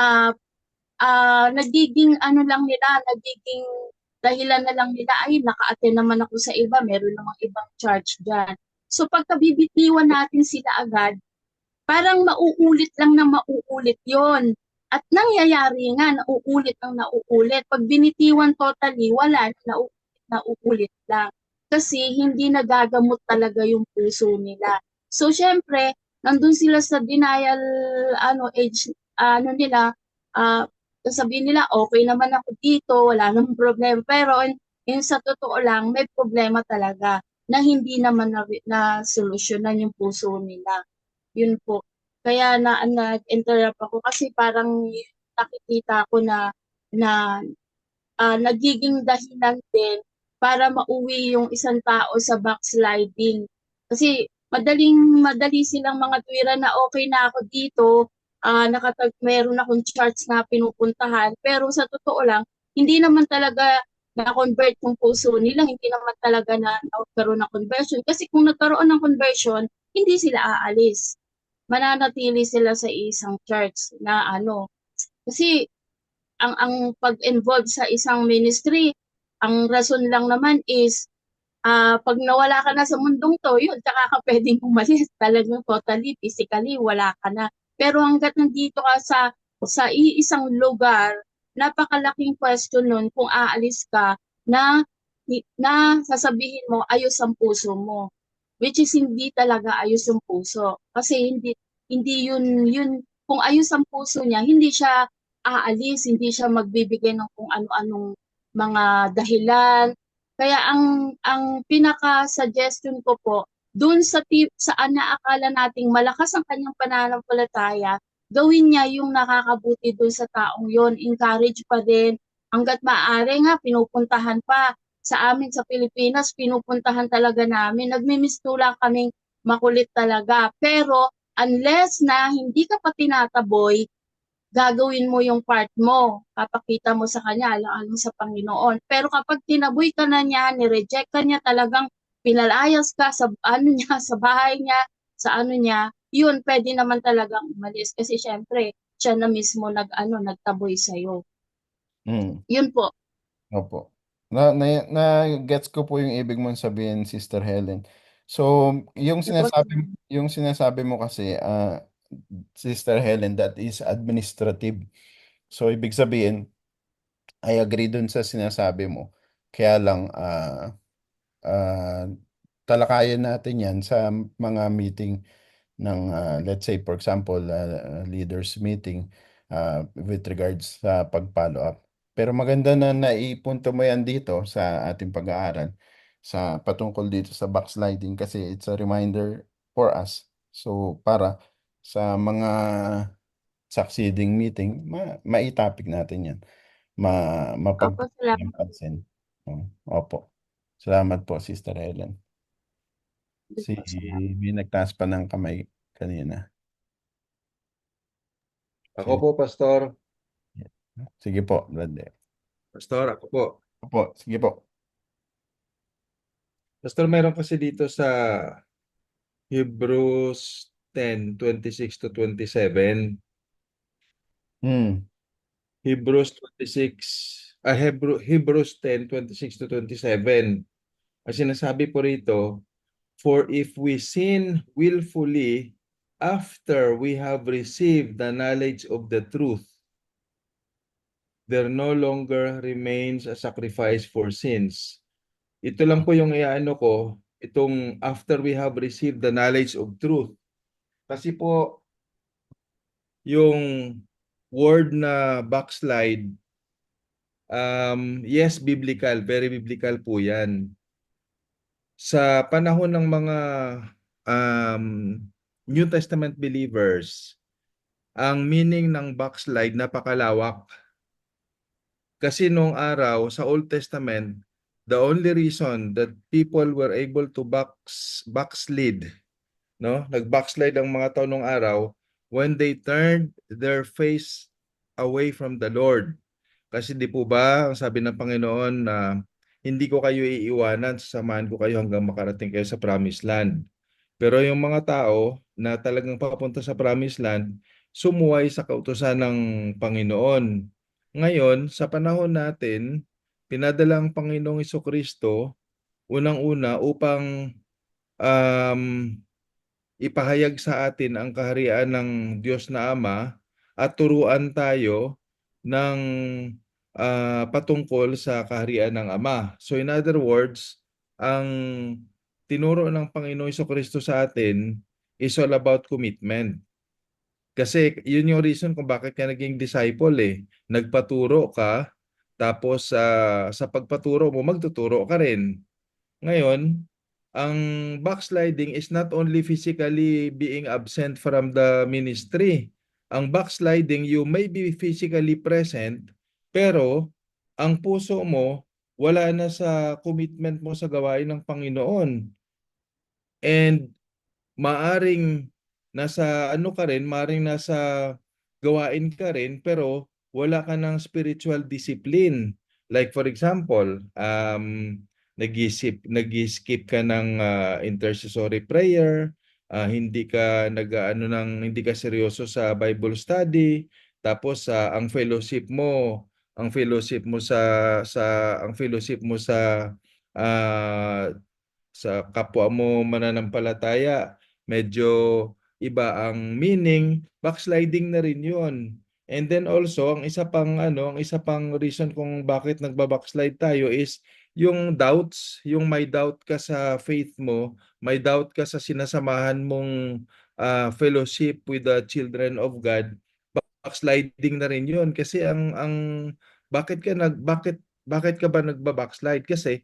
ah nagiging ano lang nila, nagiging dahilan na lang nila, ay naka-attend naman ako sa iba, meron namang ibang church dyan. So pagka bibitiwan natin sila agad, parang mauulit lang na mauulit yon. At nangyayari nga, nauulit ang nauulit. Pag binitiwan totally, wala, nauulit lang. Kasi hindi nagagamot talaga yung puso nila. So, syempre, nandun sila sa denial, age, nila, ah, sabihin nila, okay naman ako dito, wala namang problema. Pero, sa totoo lang, may problema talaga na hindi naman na solusyonan yung puso nila. Yun po. Kaya nag-interrupt ako kasi parang nakikita ko na nagiging dahilan din para mauwi yung isang tao sa backsliding. Kasi madali silang mga tuwira na okay na ako dito, meron akong church na pinupuntahan, pero sa totoo lang, hindi naman talaga na-convert yung puso nila, hindi naman talaga na nagkaroon ng conversion. Kasi kung nagkaroon ng conversion, hindi sila aalis. Mananatili sila sa isang church na kasi ang pag-involve sa isang ministry, ang rason lang naman is pag nawala ka na sa mundong to, yun, tsaka ka pwedeng umalis. Talagang totally, physically, wala ka na. Pero hanggat nandito ka sa iisang lugar, napakalaking question nun kung aalis ka na sasabihin mo, ayos ang puso mo. Which is hindi talaga ayos yung puso. Kasi hindi yun, kung ayos ang puso niya, hindi siya aalis, hindi siya magbibigay ng kung ano-anong mga dahilan. Kaya ang pinaka-suggestion ko po, dun saan na akala nating malakas ang kanyang pananampalataya, gawin niya yung nakakabuti dun sa taong yon. Encourage pa din. Hanggat maaari nga, pinupuntahan pa. Sa amin sa Pilipinas, pinupuntahan talaga namin. Nagmimistula kaming makulit talaga. Pero unless na hindi ka pa tinataboy, gagawin mo yung part mo. Papakita mo sa kanya, alang mo sa Panginoon. Pero kapag tinaboy ka na niya, nireject ka niya, talagang pinalayas ka sa niya, sa bahay niya, sa niya, yun, pwede naman talagang umalis. Kasi syempre, siya na mismo nagtaboy sa'yo. Mm. Yun po. Opo. Na gets ko po yung ibig mong sabihin, Sister Helen. So, yung sinasabi mo kasi, Sister Helen, that is administrative. So, ibig sabihin, I agree dun sa sinasabi mo. Kaya lang, talakayan natin yan sa mga meeting ng, let's say, for example, leaders meeting with regards sa pag-follow up. Pero maganda na naipunto mo yan dito sa ating pag-aaral sa patungkol dito sa backsliding kasi it's a reminder for us. So, para sa mga succeeding meeting, maitapik natin yan. Opo, salamat. Mapagpapansin pansin. Opo. Salamat po, Sister Helen. Salamat. May nagtaas pa ng kamay kanina. Ako po, Pastor. Sige po, Brother. Pastor, ako po. Opo, sige po. Pastor, meron kasi dito sa Hebrews 10:26 to 27. Hmm. Hebrews 10:26 to 27. Ang sinasabi po rito, for if we sin willfully after we have received the knowledge of the truth, there no longer remains a sacrifice for sins. Ito lang po yung iaano ko, itong after we have received the knowledge of truth. Kasi po, yung word na backslide, yes, biblical, very biblical po yan. Sa panahon ng mga um, New Testament believers, ang meaning ng backslide napakalawak. Kasi nung araw sa Old Testament, the only reason that people were able to backslid, no? Nag-backslide ang mga tao nung araw when they turned their face away from the Lord. Kasi di po ba, ang sabi ng Panginoon na hindi ko kayo iiwanan, sasamahan ko kayo hanggang makarating kayo sa promised land. Pero yung mga tao na talagang papunta sa promised land, sumuway sa kautusan ng Panginoon. Ngayon, sa panahon natin, pinadala ang Panginoong Kristo unang-una upang um, ipahayag sa atin ang kaharian ng Diyos na Ama at turuan tayo ng patungkol sa kaharian ng Ama. So in other words, ang tinuro ng Panginoong Kristo sa atin is all about commitment. Kasi yun yung reason kung bakit ka naging disciple eh. Nagpaturo ka, tapos sa pagpaturo mo, magtuturo ka rin. Ngayon, ang backsliding is not only physically being absent from the ministry. Ang backsliding, you may be physically present, pero ang puso mo wala na sa commitment mo sa gawain ng Panginoon. And maaring nasa ano ka rin, maaring nasa gawain ka rin, pero wala ka ng spiritual discipline. Like for example, nag-skip ka ng intercessory prayer, hindi ka seryoso sa Bible study, tapos ang fellowship mo ah, sa kapwa mo mananampalataya, medyo iba ang meaning, backsliding na rin 'yon. And then also, ang isa pang reason kung bakit nagba-backslide tayo is yung doubts, yung may doubt ka sa faith mo, may doubt ka sa sinasamahan mong fellowship with the children of God, backsliding na rin 'yon kasi ang bakit ka ba nagba-backslide? Kasi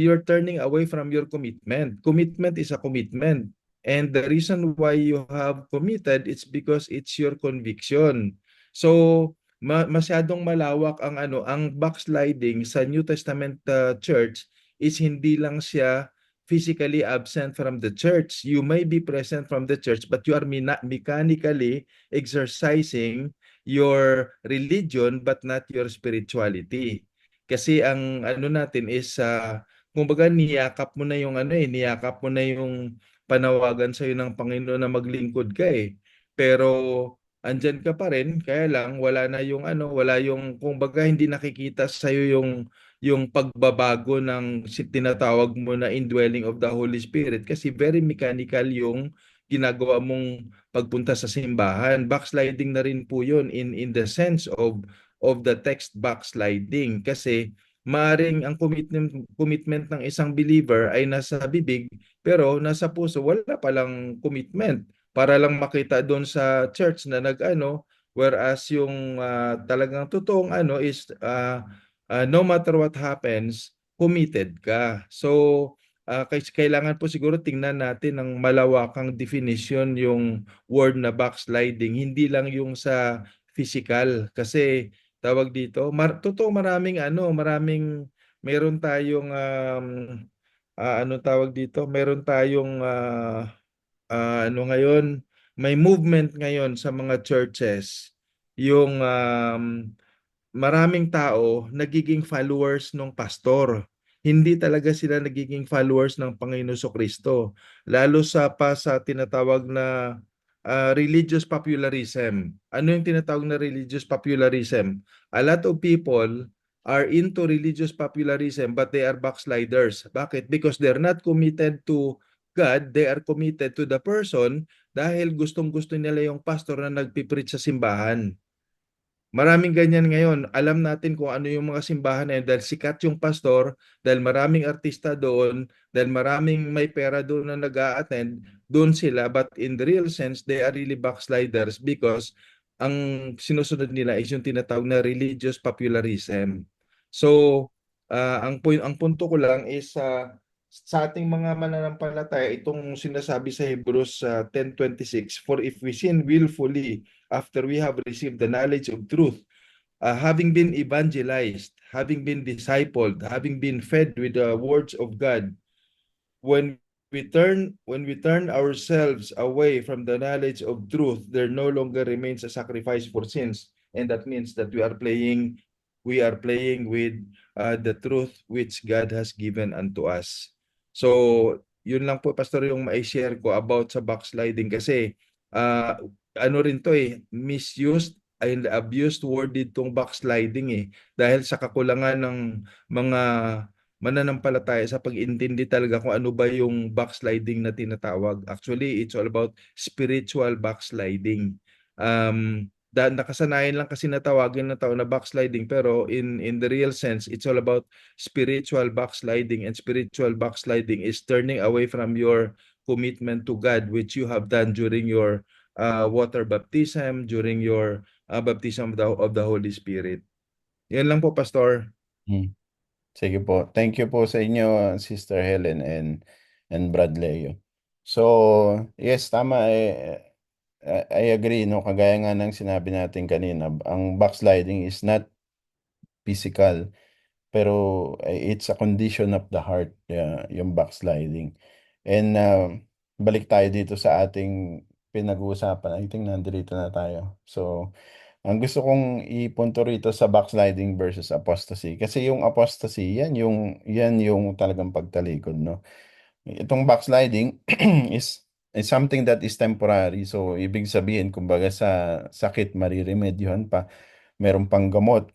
you're turning away from your commitment. Commitment is a commitment. And the reason why you have committed, it's because it's your conviction. So, masyadong malawak ang backsliding sa New Testament church is hindi lang siya physically absent from the church. You may be present from the church, but you are mechanically exercising your religion but not your spirituality. Kasi ang natin is kumbaga niyakap mo na yung panawagan sa ng Panginoon na maglingkod ka eh. Pero andyan ka pa rin, kaya lang wala yung kumbaga hindi nakikita sa yung pagbabago ng tinatawag mo na indwelling of the Holy Spirit kasi very mechanical yung ginagawa mong pagpunta sa simbahan. Backsliding na rin po 'yun in the sense of the text backsliding kasi maaring ang commitment ng isang believer ay nasa bibig pero nasa puso wala palang commitment para lang makita doon sa church na whereas yung talagang totoong is no matter what happens committed ka. So kailangan po siguro tingnan natin ng malawakang definition yung word na backsliding, hindi lang yung sa physical kasi tawag dito, totoo maraming meron tayong tawag dito, meron tayong ngayon, may movement ngayon sa mga churches yung maraming tao nagiging followers ng pastor. Hindi talaga sila nagiging followers ng Panginoon Kristo. Lalo sa tinatawag na religious popularism. Ano yung tinatawag na religious popularism? A lot of people are into religious popularism but they are backsliders. Bakit? Because they're not committed to God, they are committed to the person dahil gustong-gusto nila yung pastor na nagpipreach sa simbahan. Maraming ganyan ngayon. Alam natin kung ano yung mga simbahan na yun dahil sikat yung pastor, dahil maraming artista doon, dahil maraming may pera doon na nag-a-attend, doon sila. But in the real sense, they are really backsliders because ang sinusunod nila is yung tinatawag na religious popularism. So, ang punto ko lang is sa ating mga mananampalataya itong sinasabi sa Hebrews 10:26, for if we sin willfully after we have received the knowledge of truth, having been evangelized, having been discipled, having been fed with the words of God, when when we turn ourselves away from the knowledge of truth, there no longer remains a sacrifice for sins, and that means that we are playing with the truth which God has given unto us. So yun lang po, Pastor, yung mai-share ko about sa backsliding, kasi uh, ano rin to misused and abused word ditong backsliding dahil sa kakulangan ng mga mananampalataya sa pag-intindi talaga kung ano ba yung backsliding na tinatawag. Actually, it's all about spiritual backsliding. Nakasanayan lang kasi natawagin ng tao na backsliding, pero in the real sense, it's all about spiritual backsliding, and spiritual backsliding is turning away from your commitment to God which you have done during your water baptism, during your baptism of the Holy Spirit. Yan lang po, Pastor. Hmm. Sige po. Thank you po sa inyo, Sister Helen and Brad Leo. So, yes, tama I agree, no, kagaya nga ng sinabi natin kanina, ang backsliding is not physical, pero it's a condition of the heart, yung backsliding. And balik tayo dito sa ating pinag-uusapan. I think nandito na tayo. So, ang gusto kong ipunto rito sa backsliding versus apostasy, kasi yung apostasy, yan yung talagang pagtalikod, no? Itong backsliding is something that is temporary. So, ibig sabihin, kumbaga sa sakit, mariremedyohan pa, meron pang gamot.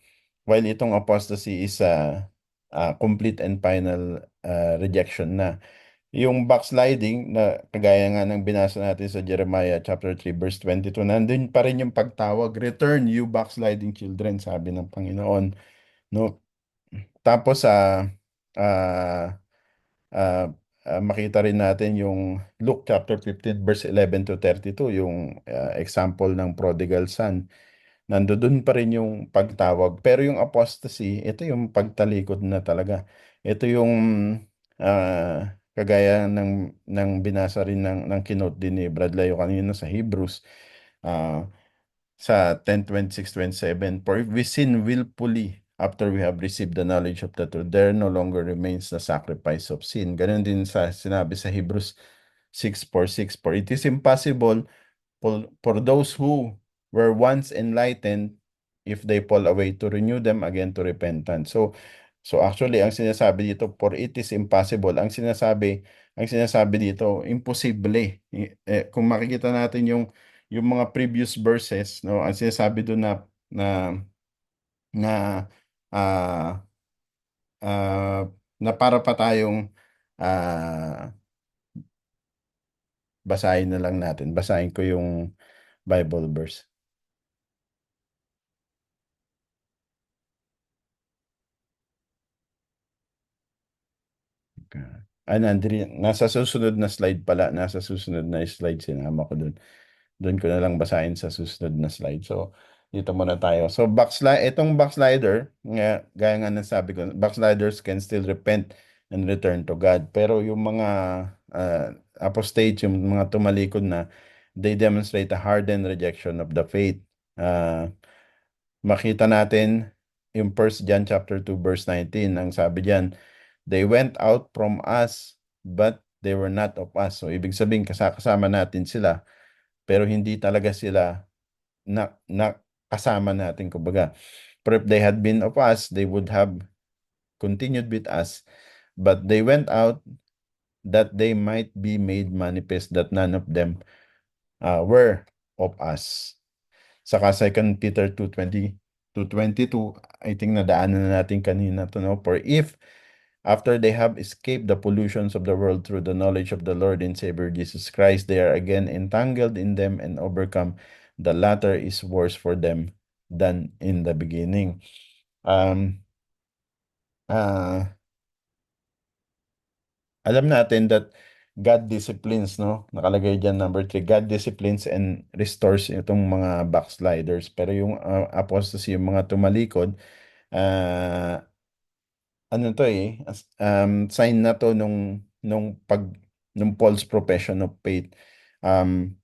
While itong apostasy is complete and final rejection na. Yung backsliding na kagaya nga ng binasa natin sa Jeremiah chapter 3 verse 22, nandun pa rin yung pagtawag, return you backsliding children, sabi ng Panginoon, no? Tapos ah ah, makita rin natin yung Luke chapter 15 verse 11 to 32, yung example ng prodigal son. Nandoon pa rin yung pagtawag. Pero yung apostasy, ito yung pagtalikod na talaga. Ito yung kagaya ng binasa rin ng kinote din ni Brad Layo kanina sa Hebrews, ah, sa 10:26-27. For if we sin willfully after we have received the knowledge of the truth, there no longer remains the sacrifice of sin. Ganun din sa sinabi sa Hebrews 6:4-6. For it is impossible for those who were once enlightened, if they fall away, to renew them again to repentance. So actually, ang sinasabi dito, for it is impossible. Ang sinasabi dito, imposible. Kung makikita natin yung mga previous verses, no, ang sinasabi doon na na ah ah, na para pa tayong basahin na lang natin. Basahin ko yung Bible verse. Nasa susunod na slide pala. Nasa susunod na slide, sinama ko dun. Doon ko na lang basahin sa susunod na slide. So, dito muna tayo. So, itong backslider, gaya nga ng sabi ko, backsliders can still repent and return to God. Pero yung mga apostate, yung mga tumalikod na, they demonstrate a hardened rejection of the faith. Makita natin yung 1 John chapter 2 verse 19. Ang sabi diyan, they went out from us, but they were not of us. So, ibig sabihin, kasama natin sila, pero hindi talaga sila na kasama natin, kumbaga. For if they had been of us, they would have continued with us. But they went out that they might be made manifest that none of them were of us. Saka 2 Peter 2:20-22, I think nadaanan na natin kanina to, no? For if after they have escaped the pollutions of the world through the knowledge of the Lord and Savior Jesus Christ, they are again entangled in them and overcome, the latter is worse for them than in the beginning. Alam natin that God disciplines, no? Nakalagay dyan number 3, God disciplines and restores itong mga backsliders. Pero yung apostasy, yung mga tumalikod, ano to sign na to nung false profession of faith. Um,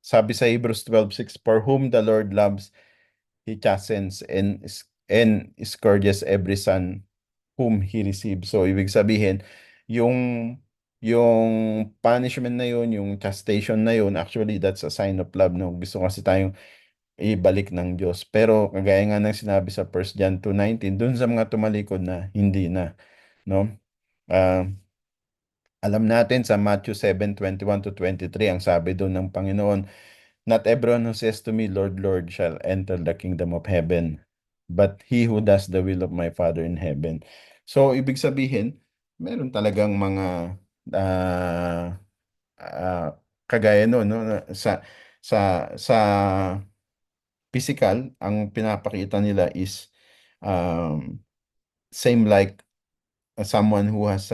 Sabi sa Hebrews 12:6, for whom the Lord loves, He chastens and scourges every son whom He receives. So, ibig sabihin, yung, yung punishment na yun, yung chastation na yun, actually, that's a sign of love, no? Gusto kasi tayong ibalik ng Diyos. Pero, kagaya nga ng sinabi sa 1 John 2:19, dun sa mga tumalikod na, hindi na, no? Ah, alam natin sa Matthew 7:21 to 23, ang sabi doon ng Panginoon, not everyone who says to me, Lord, Lord, shall enter the kingdom of heaven, but he who does the will of my Father in heaven. So, ibig sabihin, meron talagang mga ah, ah, kagaya no, sa physical, ang pinapakita nila is um, same like someone who has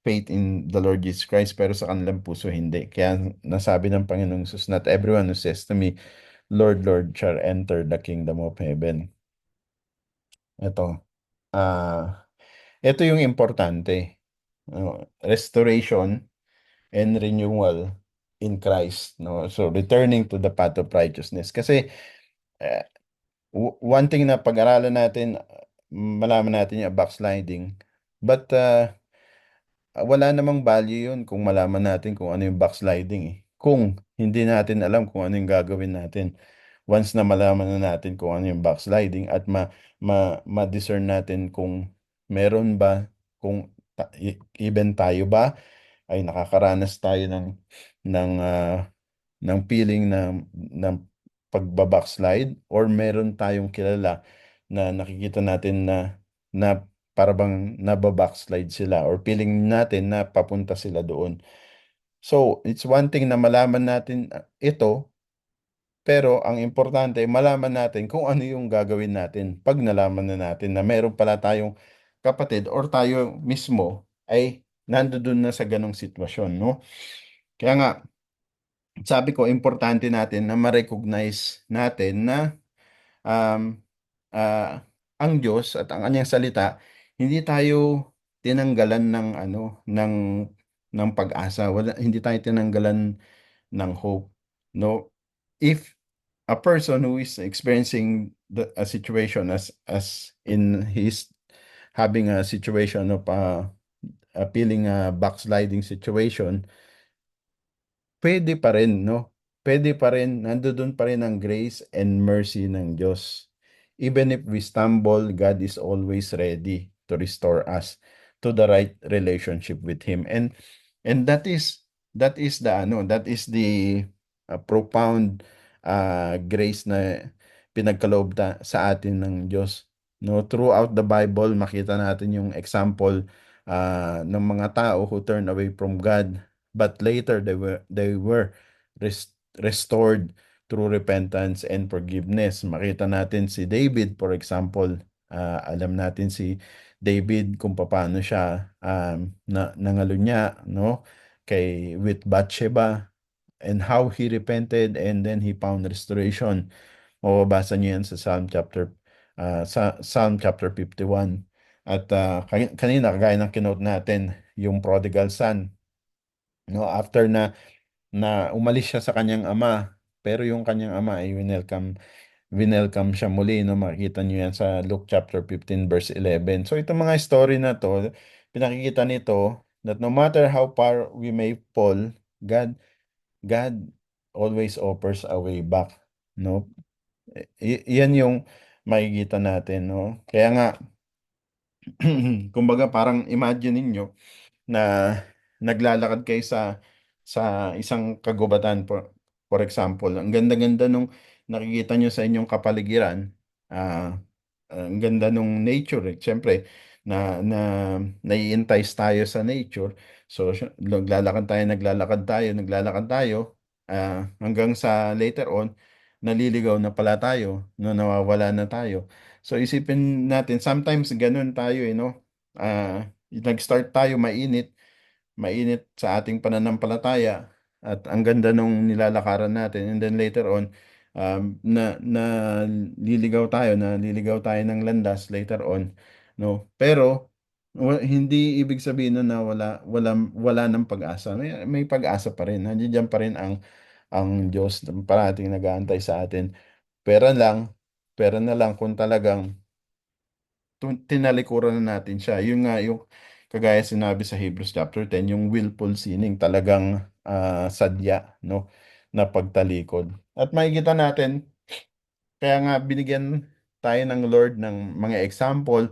faith in the Lord Jesus Christ, pero sa kanilang puso hindi. Kaya nasabi ng Panginoong Jesus, not everyone who says to me, Lord, Lord, shall enter the kingdom of heaven. Ito. Ito yung importante. Restoration and renewal in Christ. No? So, returning to the path of righteousness. Kasi, uh, one thing na pag-aralan natin, malaman natin yung backsliding. But, wala namang value yun kung malaman natin kung ano yung backsliding eh. Kung hindi natin alam kung ano yung gagawin natin. Once na malaman na natin kung ano yung backsliding at ma-discern natin kung meron ba, kung even tayo ba ay nakakaranas tayo ng ng feeling ng pagbabackslide, or meron tayong kilala na nakikita natin na para bang nababackslide sila, or feeling natin na papunta sila doon. So, it's one thing na malaman natin ito, pero ang importante, malaman natin kung ano yung gagawin natin pag nalaman na natin na meron pala tayong kapatid or tayo mismo ay nandoon na sa ganong sitwasyon, no? Kaya nga, sabi ko, importante natin na ma-recognize natin na um, ang Diyos at ang kanyang salita, hindi tayo tinanggalan ng ng pag-asa. Hindi tayo tinanggalan ng hope. No, if a person who is experiencing a situation as in his having a situation of a feeling a backsliding situation, pwede pa rin, no? Pwede pa rin, nandoon pa rin ang grace and mercy ng Diyos. Even if we stumble, God is always ready to restore us to the right relationship with Him. And that is the profound grace na pinagkaloob sa atin ng Diyos. No, throughout the Bible, makita natin yung example ng mga tao who turn away from God, but later they were restored through repentance and forgiveness. Makita natin si David, for example. Alam natin si David kung paano siya nangalunya, no, with Bathsheba, and how he repented and then he found restoration. Mababasa niyo yan sa Psalm chapter 51. At kanina, kagaya ng kinote natin, yung prodigal son, no, after na umalis siya sa kanyang ama, pero yung kanyang ama ay winelcome siya muli, no? Makikita niyo yan sa Luke chapter 15 verse 11. So itong mga story na to, pinakikita nito that no matter how far we may fall, God always offers a way back, no? Yan yung makikita natin, no? Kaya nga, kumbaga parang imagine ninyo na naglalakad kayo sa isang kagubatan, for example. Ang ganda-ganda nung nakikita nyo sa inyong kapaligiran. Ang ganda nung nature, eh. Siyempre, nai-entice tayo sa nature. So, naglalakad tayo, hanggang sa later on, naliligaw na pala tayo, no, nawawala na tayo. So, isipin natin, sometimes ganun tayo, no? Nag-start tayo mainit sa ating pananampalataya, at ang ganda nung nilalakaran natin, and then later on naliligaw tayo ng landas later on, no? Pero hindi ibig sabihin nun na wala ng pag-asa. May pag-asa pa rin. Nandiyan pa rin ang Diyos na parating nag-aantay sa atin. Pera lang, pera na lang kung talagang tinalikuran na natin siya. Yung nga, yung kagaya sinabi sa Hebrews chapter 10, yung willful sinning, talagang sadya, no, na pagtalikod. At makikita natin, kaya nga binigyan tayo ng Lord ng mga example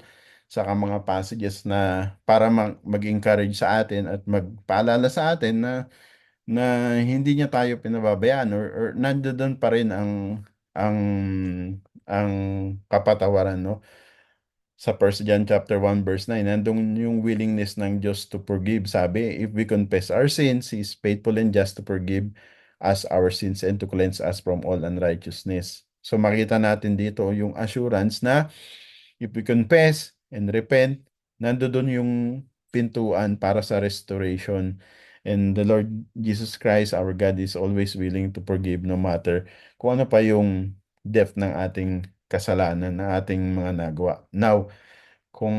saka mga passages na para mag-encourage sa atin at magpaalala sa atin na hindi niya tayo pinababayaan or nandoon pa rin ang ang kapatawaran, no? Sa 1 John chapter 1 verse 9, nandun yung willingness ng Diyos to forgive. Sabi, if we confess our sins, He is faithful and just to forgive us our sins and to cleanse us from all unrighteousness. So makita natin dito yung assurance na if we confess and repent, nandoon yung pintuan para sa restoration. And the Lord Jesus Christ, our God, is always willing to forgive no matter kung ano pa yung depth ng ating kasalanan, ng ating mga nagawa. Now, kung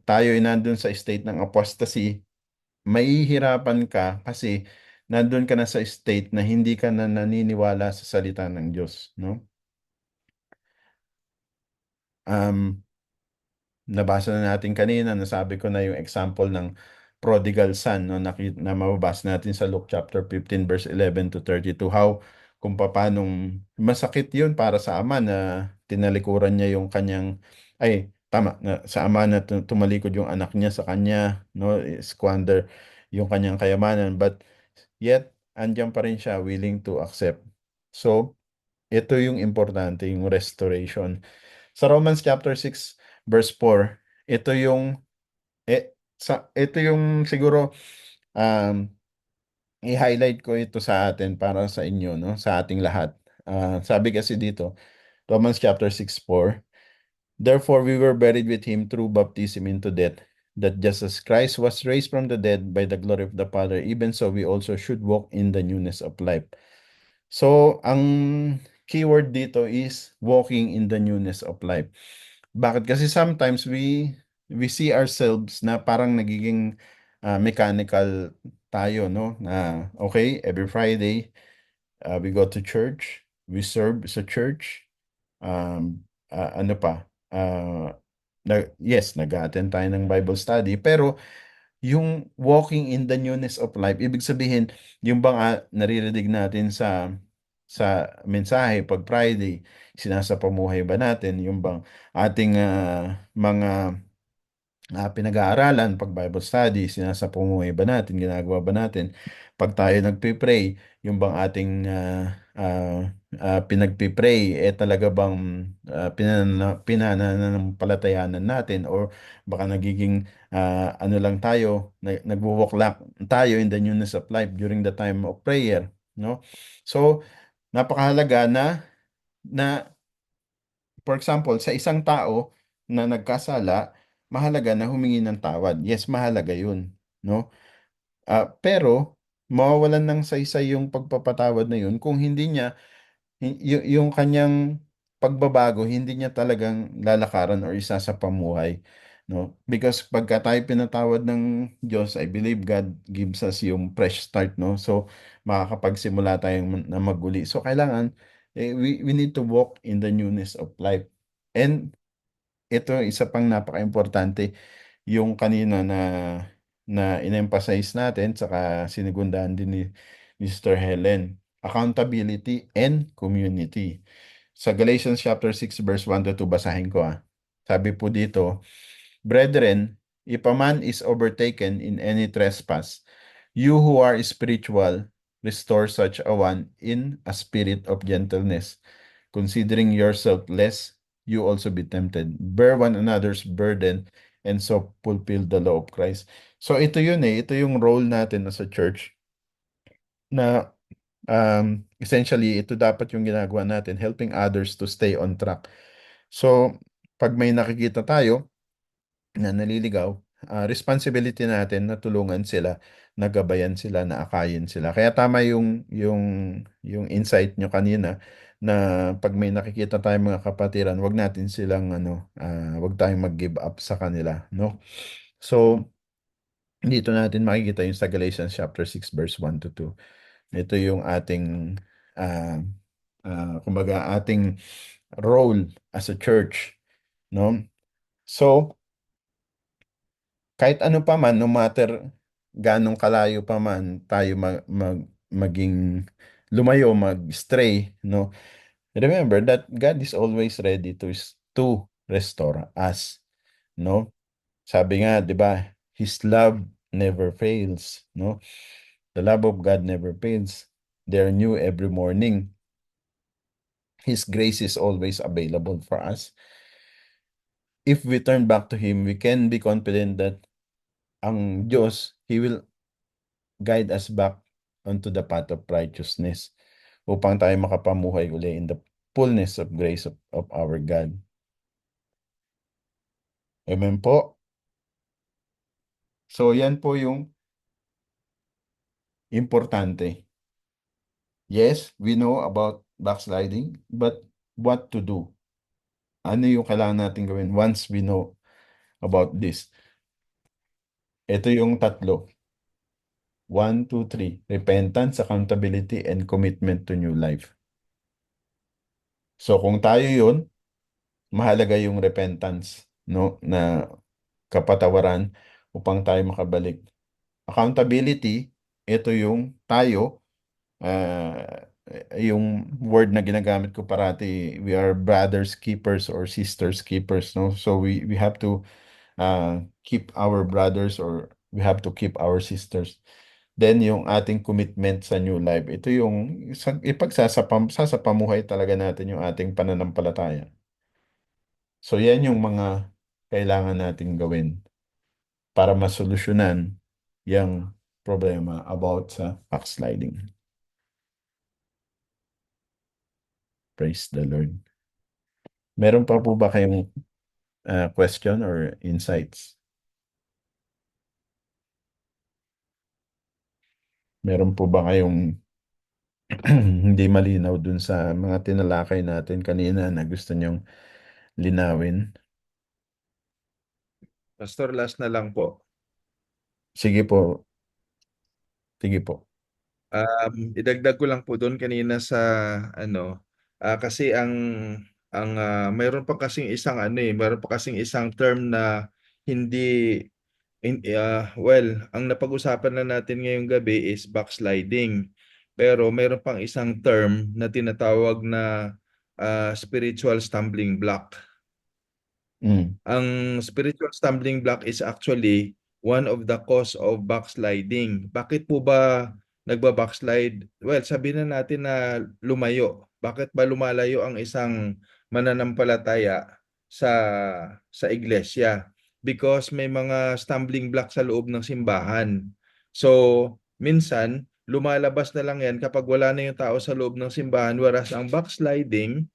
tayo ay nandun sa state ng apostasy, mahihirapan ka kasi nandun ka na sa state na hindi ka na naniniwala sa salita ng Diyos, no? Um, Nabasa na natin kanina, nasabi ko na yung example ng prodigal son, no, na mababasa natin sa Luke chapter 15 verse 11 to 32, how kung paanong masakit yun para sa ama na tinalikuran niya yung kanyang, ay tama, na, sa ama na tumalikod yung anak niya sa kanya, no, squander yung kanyang kayamanan, but yet andyan pa rin siya willing to accept. So ito yung importante, yung restoration. Sa Romans chapter 6 verse 4, ito yung siguro um i-highlight ko ito sa atin para sa inyo, no, sa ating lahat. Sabi kasi dito, Romans chapter 6:4, therefore we were buried with him through baptism into death, that just as Christ was raised from the dead by the glory of the Father, even so we also should walk in the newness of life. So, ang keyword dito is walking in the newness of life. Bakit? Kasi sometimes we see ourselves na parang nagiging mechanical tayo, no? Na okay, every Friday we go to church, we serve sa church, ano pa? Yes, nag-attend tayo ng Bible study, pero yung walking in the newness of life, ibig sabihin, yung bang naririnig natin sa mensahe pag Friday, sinasapamuhay ba natin yung bang ating mga pinag-aaralan pag Bible study, sinasapamuhay ba natin, ginagawa ba natin pag tayo nagpe-pray, yung bang ating pinagpe-pray talaga bang pinananampalatayanan natin or baka nagiging ano lang tayo, nagwo-walk lang tayo in the newness of life during the time of prayer, no? So, napakahalaga na for example, sa isang tao na nagkasala, mahalaga na humingi ng tawad. Yes, mahalaga 'yun, no? Pero mawawalan ng saysay yung pagpapatawad na 'yun kung hindi niya yung kanyang pagbabago hindi niya talagang lalakaran or isa sa pamuhay, no? Because pagka tayo pinatawad ng Diyos, I believe God gives us yung fresh start, no? So makakapagsimula tayong na maguli. So kailangan we need to walk in the newness of life. And ito isa pang napaka-importante yung kanina na in-emphasize natin saka sinigundahan din ni Mr. Helen, accountability and community. Sa Galatians chapter 6 verse 1 to 2 basahin ko. Sabi po dito, brethren, if a man is overtaken in any trespass, you who are spiritual, restore such a one in a spirit of gentleness, considering yourself less, you also be tempted. Bear one another's burden and so fulfill the law of Christ. So ito yun ito yung role natin as a church na essentially ito dapat yung ginagawa natin, helping others to stay on track. So pag may nakikita tayo na naliligaw, responsibility natin na tulungan sila, nagabayan sila, naakayin sila. Kaya tama yung insight nyo kanina na pag may nakikita tayong mga kapatiran, wag natin silang wag tayong mag-give up sa kanila, no? So, dito natin makikita yung sa Galatians chapter 6 verse 1 to 2. Ito yung ating ah kumbaga ating role as a church, no? So, kahit ano pa man, no matter ganong kalayo pa man tayo maging lumayo, mag-stray, no? Remember that God is always ready to restore us, no? Sabi nga, 'di ba? His love never fails, no? The love of God never fails. They are new every morning. His grace is always available for us. If we turn back to Him, we can be confident that ang Diyos, He will guide us back onto the path of righteousness upang tayo makapamuhay uli in the fullness of grace of our God. Amen po. So, yan po yung importante. Yes, we know about backsliding, but what to do? Ano yung kailangan natin gawin once we know about this? Ito yung tatlo. 1, 2, 3. Repentance, accountability, and commitment to new life. So kung tayo yun, mahalaga yung repentance, no? Na kapatawaran upang tayo makabalik. Accountability, ito yung tayo, yung word na ginagamit ko parati, we are brothers keepers or sisters keepers, no? So we have to keep our brothers or we have to keep our sisters. Then yung ating commitment sa new life, ito yung sasapamuhay talaga natin yung ating pananampalataya. So yan yung mga kailangan nating gawin para masolusyonan yung problema about sa backsliding. Praise the Lord. Meron pa po ba kayong question or insights? Meron po ba kayong hindi malinaw dun sa mga tinalakay natin kanina na gusto nyong linawin? Pastor, last na lang po. Sige po. Sige po. Idagdag ko lang po doon kanina sa kasi mayroon pa kasing isang term na hindi ang napag-usapan na natin ngayong gabi is backsliding. Pero mayroon pang isang term na tinatawag na spiritual stumbling block. Ang spiritual stumbling block is actually one of the cause of backsliding. Bakit po ba nagba-backslide? Well, sabihin na natin na lumayo. Bakit ba lumalayo ang isang mananampalataya sa iglesia? Because may mga stumbling block sa loob ng simbahan. So, minsan lumalabas na lang yan kapag wala na yung tao sa loob ng simbahan, whereas ang backsliding,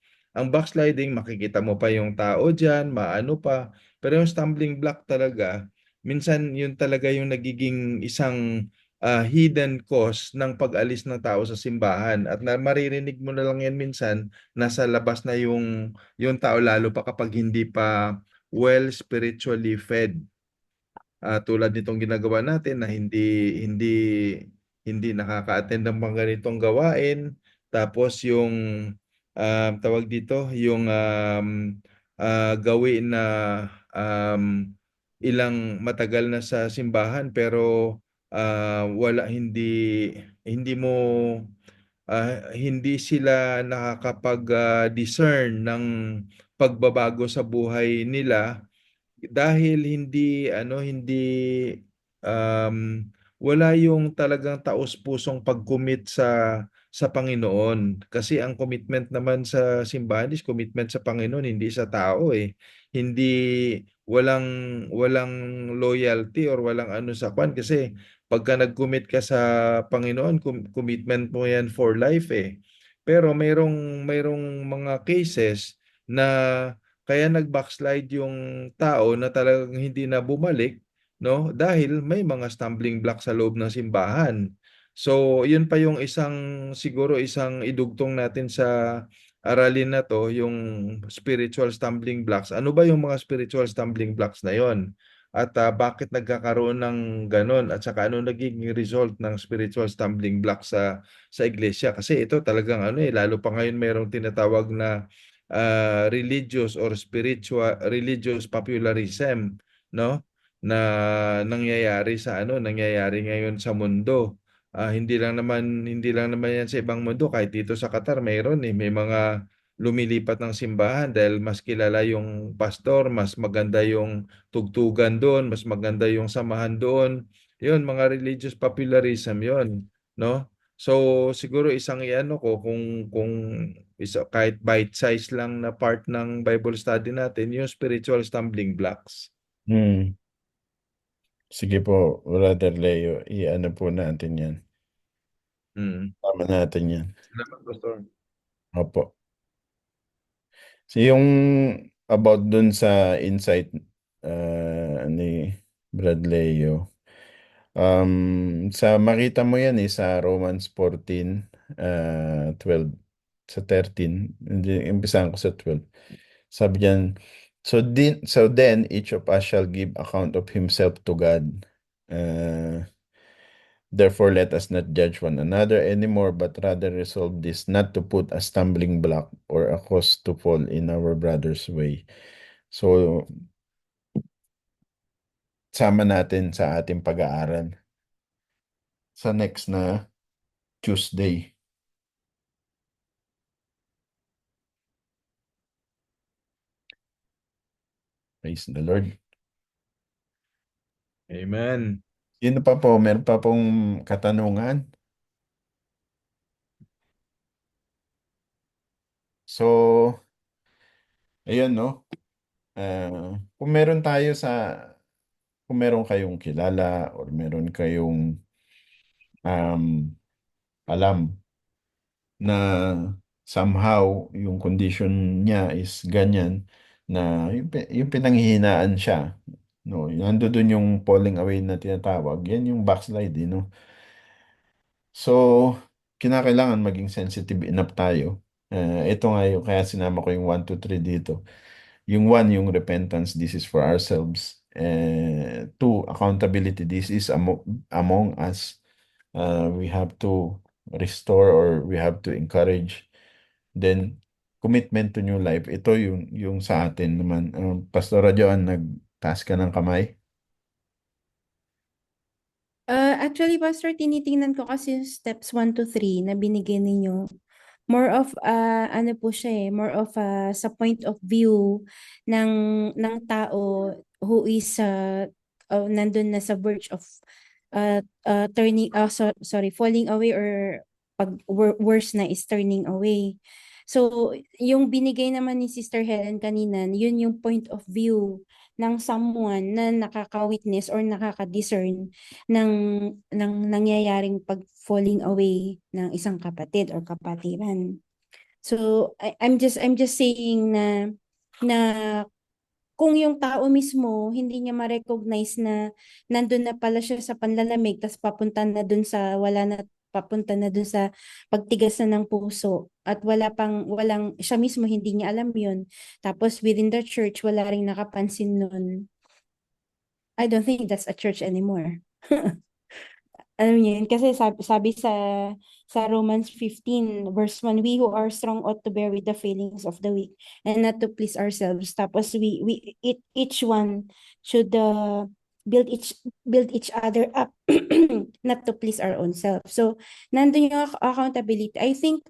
makikita mo pa yung tao dyan, maano pa. Pero yung stumbling block talaga, minsan yun talaga yung nagiging isang hidden cause ng pag-alis ng tao sa simbahan. At maririnig mo na lang yan minsan, nasa labas na yung tao, lalo pa kapag hindi pa well spiritually fed. Tulad nitong ginagawa natin na hindi hindi nakaka-attend ng mga ganitong gawain, tapos yung tawag dito yung gawin na ilang matagal na sa simbahan pero wala hindi sila nakakapag-discern ng pagbabago sa buhay nila dahil um, wala yung talagang taos-pusong pag-commit sa Panginoon. Kasi ang commitment naman sa simbahan is commitment sa Panginoon, hindi sa tao eh. Hindi walang walang loyalty or walang ano sa kwan kasi pagka nag-commit ka sa Panginoon, commitment mo yan for life eh. Pero mayroong mga cases na kaya nag-backslide yung tao na talagang hindi na bumalik no? Dahil may mga stumbling block sa loob ng simbahan. So, yun pa yung siguro isang idugtong natin sa aralin na to, yung spiritual stumbling blocks. Ano ba yung mga spiritual stumbling blocks na yon? At bakit nagkakaroon ng ganon? At saka ano naging result ng spiritual stumbling blocks sa iglesia? Kasi ito talagang lalo pa ngayon mayroong tinatawag na religious popularism, no? Na nangyayari ngayon sa mundo. Hindi lang naman yan sa ibang mundo, kahit dito sa Qatar may mga lumilipat ng simbahan dahil mas kilala yung pastor, mas maganda yung tugtugan doon, mas maganda yung samahan doon. Yun, mga religious popularism yun, no? So siguro isang iano ko kung kahit bite size lang na part ng Bible study natin, yung spiritual stumbling blocks. Hmm. Sige po, Brother Leo, i-ano po natin yan. Mm. Tama natin yan. Salamat, Pastor. Opo. So yung about dun sa insight ni Brad Leo, sa makita mo yan sa Romans 14, 12, sa 13, hindi, umpisahan ko sa 12. Sabi diyan, so then each of us shall give account of himself to God. Therefore, let us not judge one another anymore, but rather resolve this, not to put a stumbling block or a cause to fall in our brother's way. So, sama natin sa ating pag-aaral sa next na Tuesday. Praise the Lord. Amen. Yun pa po, meron pa pong katanungan. So, ayun no. Kung meron kung meron kayong kilala or meron kayong alam na somehow yung condition niya is ganyan na yung pinanghihinaan siya, no, nando dun yung falling away na tinatawag, yan yung backslide, no. So kinakailangan maging sensitive enough tayo. Ito nga yung kaya sinama ko yung 1, 2, 3 dito. Yung 1, yung repentance, this is for ourselves. 2, accountability, this is among us. We have to restore or we have to encourage. Then, commitment to new life. Ito yung sa atin naman. Pastora Joan, nagtaas ka ng kamay? Actually, Pastor, tinitingnan ko kasi yung steps 1 to 3 na binigay ninyo. More of, ano po siya more of sa point of view ng, tao who is, nandun na sa verge of falling away or pag worse na is turning away. So, yung binigay naman ni Sister Helen kanina, yun yung point of view ng someone na nakaka-witness or nakaka-discern ng nangyayaring pag falling away ng isang kapatid or kapatiran. So I'm just saying na kung yung tao mismo hindi niya ma-recognize na nandun na pala siya sa panlalamig tas papunta na dun sa papunta na dun sa pagtigas na ng puso at walang siya mismo hindi niya alam yun. Tapos within the church wala ring nakapansin nun. I don't think that's a church anymore. Alam niyo yun, kasi sabi sa Romans 15 verse 1, we who are strong ought to bear with the failings of the weak and not to please ourselves. Tapos each one should build each other up not to please our own self. So nandun yung accountability. I think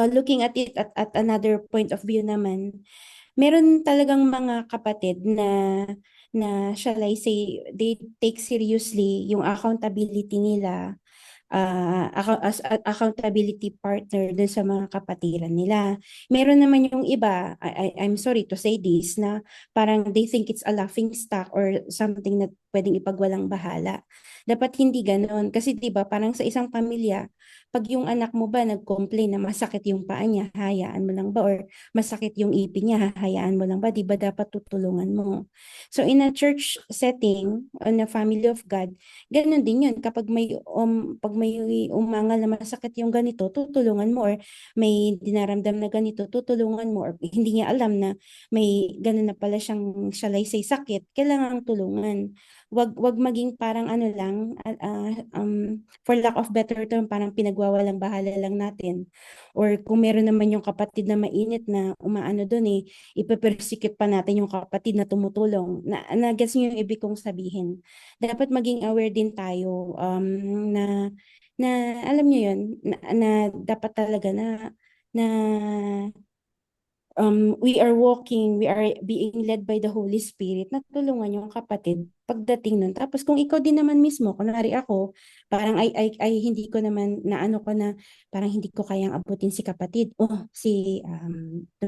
looking at it at another point of view naman, meron talagang mga kapatid na shall I say, they take seriously yung accountability nila as accountability partner dun sa mga kapatiran nila. Meron naman yung iba, I'm sorry to say this, na parang they think it's a laughing stock or something that pwedeng ipagwalang bahala. Dapat hindi ganoon. Kasi 'di ba parang sa isang pamilya, pag yung anak mo ba nag-complain na masakit yung paa niya, hayaan mo lang ba? Or masakit yung ipin niya, hahayaan mo lang ba? 'Di ba dapat tutulungan mo? So in a church setting, on a family of God, ganun din yun. Pag may umangal na masakit yung ganito, tutulungan mo, or may dinaramdam na ganito, tutulungan mo, or hindi niya alam na may ganun na pala siyang say sakit, kailangang tulungan. Wag maging parang ano lang, for lack of better term, parang pinagwawalang bahala lang natin. Or kung meron naman yung kapatid na mainit na umaano doon ipepersikip pa natin yung kapatid na tumutulong. Gets niyo yung ibig kong sabihin. Dapat maging aware din tayo na na alam niyo yun, na dapat talaga na we are being led by the Holy Spirit na tulungan yung kapatid pagdating nun. Tapos kung ikaw din naman mismo, kunwari ako, parang ay hindi ko naman na ano ko na parang hindi ko kayang abutin si kapatid. To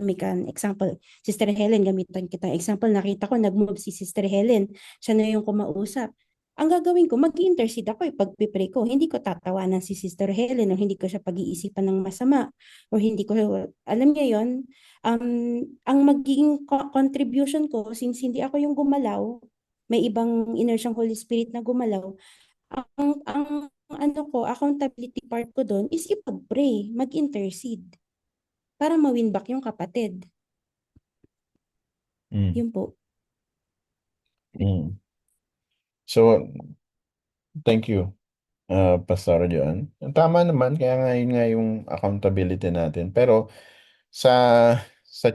make an example, Sister Helen, gamitan kita example, nakita ko nag-move si Sister Helen, siya na yung kumausap. Ang gagawin ko, mag-intercede ako, pag-pray ko. Hindi ko tatawanan si Sister Helen o hindi ko siya pag-iisipan ng masama o hindi ko, alam niya yon. Ang magiging contribution ko, since hindi ako yung gumalaw, may ibang inersyang Holy Spirit na gumalaw, ang ano ko, accountability part ko doon is ipag-pray, mag-intercede para ma-win back yung kapatid. Mm. Yun po. Mm. So, thank you, Pastor Joan. Tama naman, kaya nga yun nga yung accountability natin. Pero sa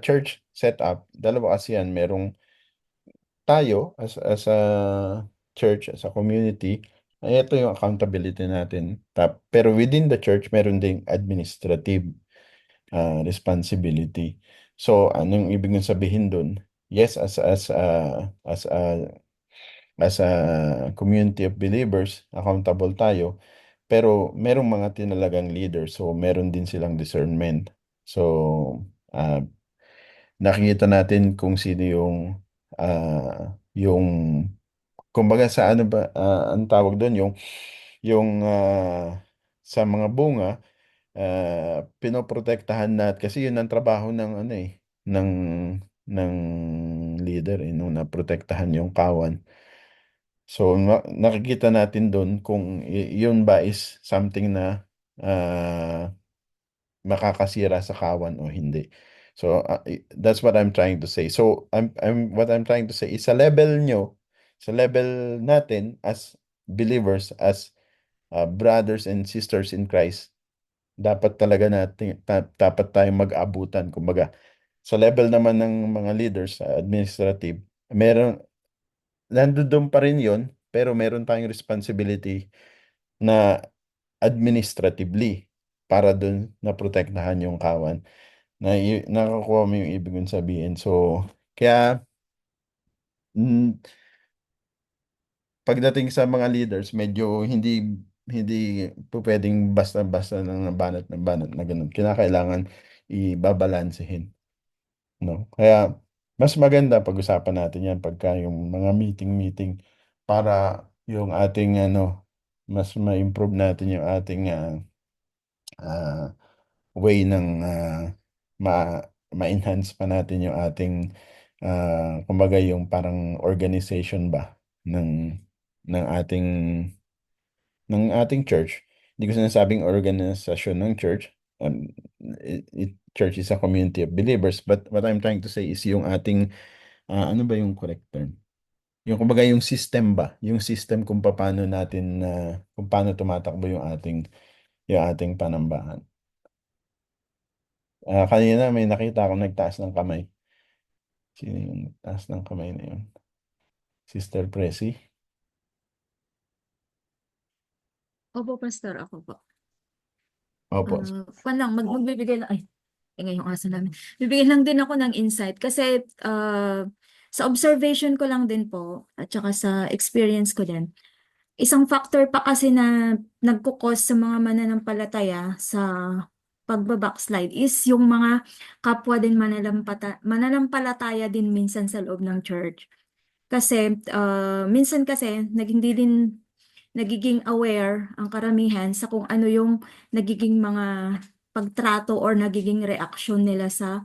church setup, dalawa kasi yan. Merong tayo as a church, as a community, ay ito yung accountability natin. Pero within the church, meron ding administrative responsibility. So, anong ibig nang sabihin dun? Yes, as a community of believers, accountable tayo. Pero merong mga tinalagang leaders, so meron din silang discernment. So, nakikita natin kung sino yung kumbaga sa ano ba ang tawag doon yung sa mga bunga pinoprotektahan natin kasi yun ang trabaho ng ano ng ng leader no, na protektahan yung kawan. So nakikita natin doon kung yun ba is something na makakasira sa kawan o hindi. So that's what I'm trying to say. So what I'm trying to say is sa level natin as believers, as brothers and sisters in Christ, dapat talaga dapat tayong mag-abutan. Kumbaga, sa level naman ng mga leaders sa administrative, nandoon pa rin yon, pero meron tayong responsibility na administratively para doon na protektahan yung kawan. Nakakuha mo yung ibig kong sabihin. So, kaya mm, pagdating sa mga leaders, medyo hindi po pwedeng basta-basta ng banat na ganun. Kinakailangan ibabalansehin, no? Kaya mas maganda pag-usapan natin 'yan pagka yung mga meeting para yung ating mas ma-improve natin yung ating ah, way ng ma-enhance pa natin yung ating kumbaga yung parang organization ba ng ng ating church. Hindi ko sinasabing organisasyon ng church. Church is a community of believers, but what I'm trying to say is yung ating ano ba yung correct term? Yung kumbaga yung system ba? Yung system kung paano natin kung paano tumatakbo yung ating panambahan. Kanina may nakita ako nagtaas ng kamay. Sino yung nagtaas ng kamay na yun? Sister Presi? Opo, Pastor, ako po. Opo. Kwan lang, magbibigay lang, ay, ingay yung aso namin. Bibigyan lang din ako ng insight kasi sa observation ko lang din po at saka sa experience ko din, isang factor pa kasi na nagkukos sa mga mananampalataya sa pagbabackslide is yung mga kapwa din mananampalataya din minsan sa loob ng church. Kasi minsan kasi hindi din nagiging aware ang karamihan sa kung ano yung nagiging mga pagtrato or nagiging reaksyon nila sa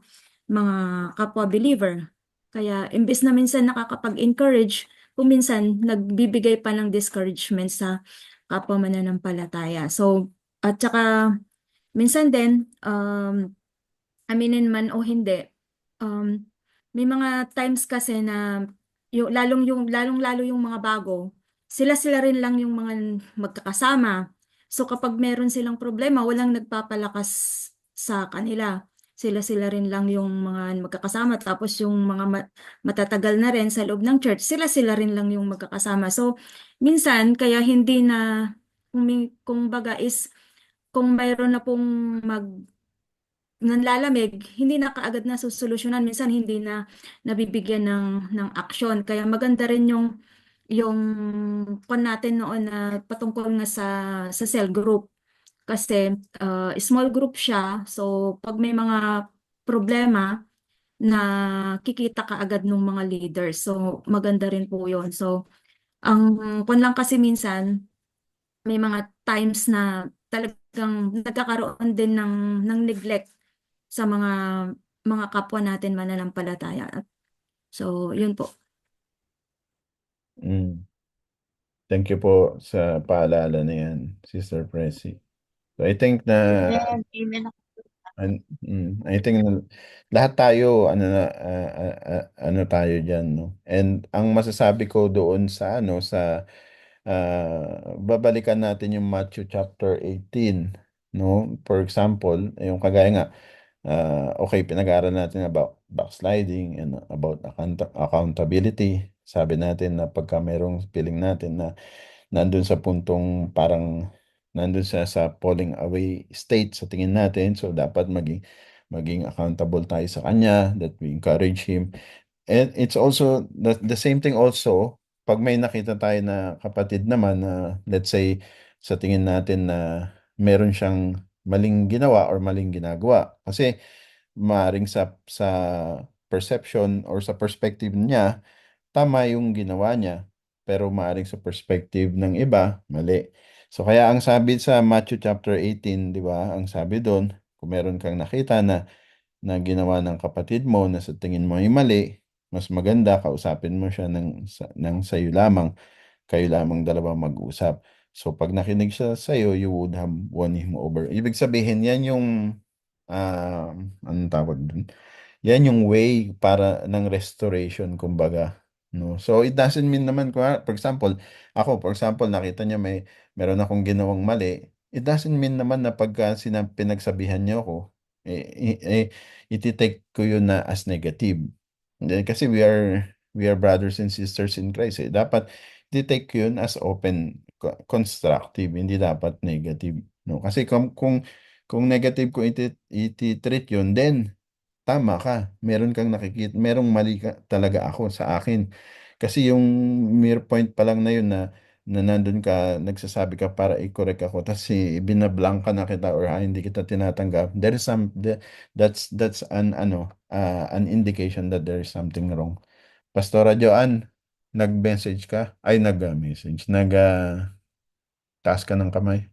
mga kapwa believer. Kaya imbes na minsan nakakapag-encourage, kung minsan nagbibigay pa ng discouragement sa kapwa mananampalataya. So, at saka minsan din, aminin man o hindi, um, may mga times kasi na lalong-lalo yung mga bago, sila-sila rin lang yung mga magkakasama. So kapag meron silang problema, walang nagpapalakas sa kanila. Sila-sila rin lang yung mga magkakasama. Tapos yung mga matatagal na rin sa loob ng church, sila-sila rin lang yung magkakasama. So minsan, kaya hindi na, kung baga is, kung mayroon na pong nanlalamig, hindi na kaagad na susolusyonan, minsan hindi na nabibigyan ng aksyon. Kaya maganda rin yung kon natin noon na patungkol nga sa cell group. Kasi small group siya, so pag may mga problema, nakikita kaagad ng mga leaders. So maganda rin po 'yon. So ang kon lang kasi minsan may mga times na talagang nagkakaroon din ng neglect sa mga kapwa natin mananampalataya. So, yun po. Mm. Thank you po sa paalala na yan, Sister Pressy. So I think na Amen. Amen. I think na lahat tayo ano tayo diyan, no. And ang masasabi ko doon sa sa babalikan natin yung Matthew chapter 18, no. For example, yung kagaya nga okay, pinag-aaral natin about backsliding and about accountability. Sabi natin na pagka merong feeling natin na nandun sa puntong parang nandun sa falling away state sa tingin natin. So, dapat maging accountable tayo sa kanya, that we encourage him. And it's also the same thing also pag may nakita tayo na kapatid naman na let's say sa tingin natin na meron siyang maling ginawa or maling ginagawa. Kasi maaaring sa perception or sa perspective niya, tama yung ginawa niya. Pero maaaring sa perspective ng iba, mali. So kaya ang sabi sa Matthew chapter 18, di ba? Ang sabi doon, kung meron kang nakita na ginawa ng kapatid mo na sa tingin mo ay mali, mas maganda kausapin mo siya ng sayo lamang, kayo lamang dalawa mag-usap. So pag nakinig siya sa'yo, you would have won him over. Ibig sabihin, yan yung, anong tawag dun? Yan yung way para ng restoration, kumbaga. No? So it doesn't mean naman, for example, for example, nakita niya meron akong ginawang mali, it doesn't mean naman na pagka pinagsabihan niyo ako, iti-take ko yun na as negative. Kasi we are brothers and sisters in Christ. Dapat iti-take ko yun as open, constructive, hindi dapat negative. No? Kasi kung negative ko iti-treat yun, then tama ka. Meron kang nakikita, merong mali talaga ako sa akin. Kasi yung mere point pa lang na yun na nandun ka, nagsasabi ka para i-correct ako, tapos binablank ka na kita or hindi kita tinatanggap, there is that's an indication that there is something wrong. Pastora Joanne, nag-message ka? Ay, nag-message. Taas ka ng kamay.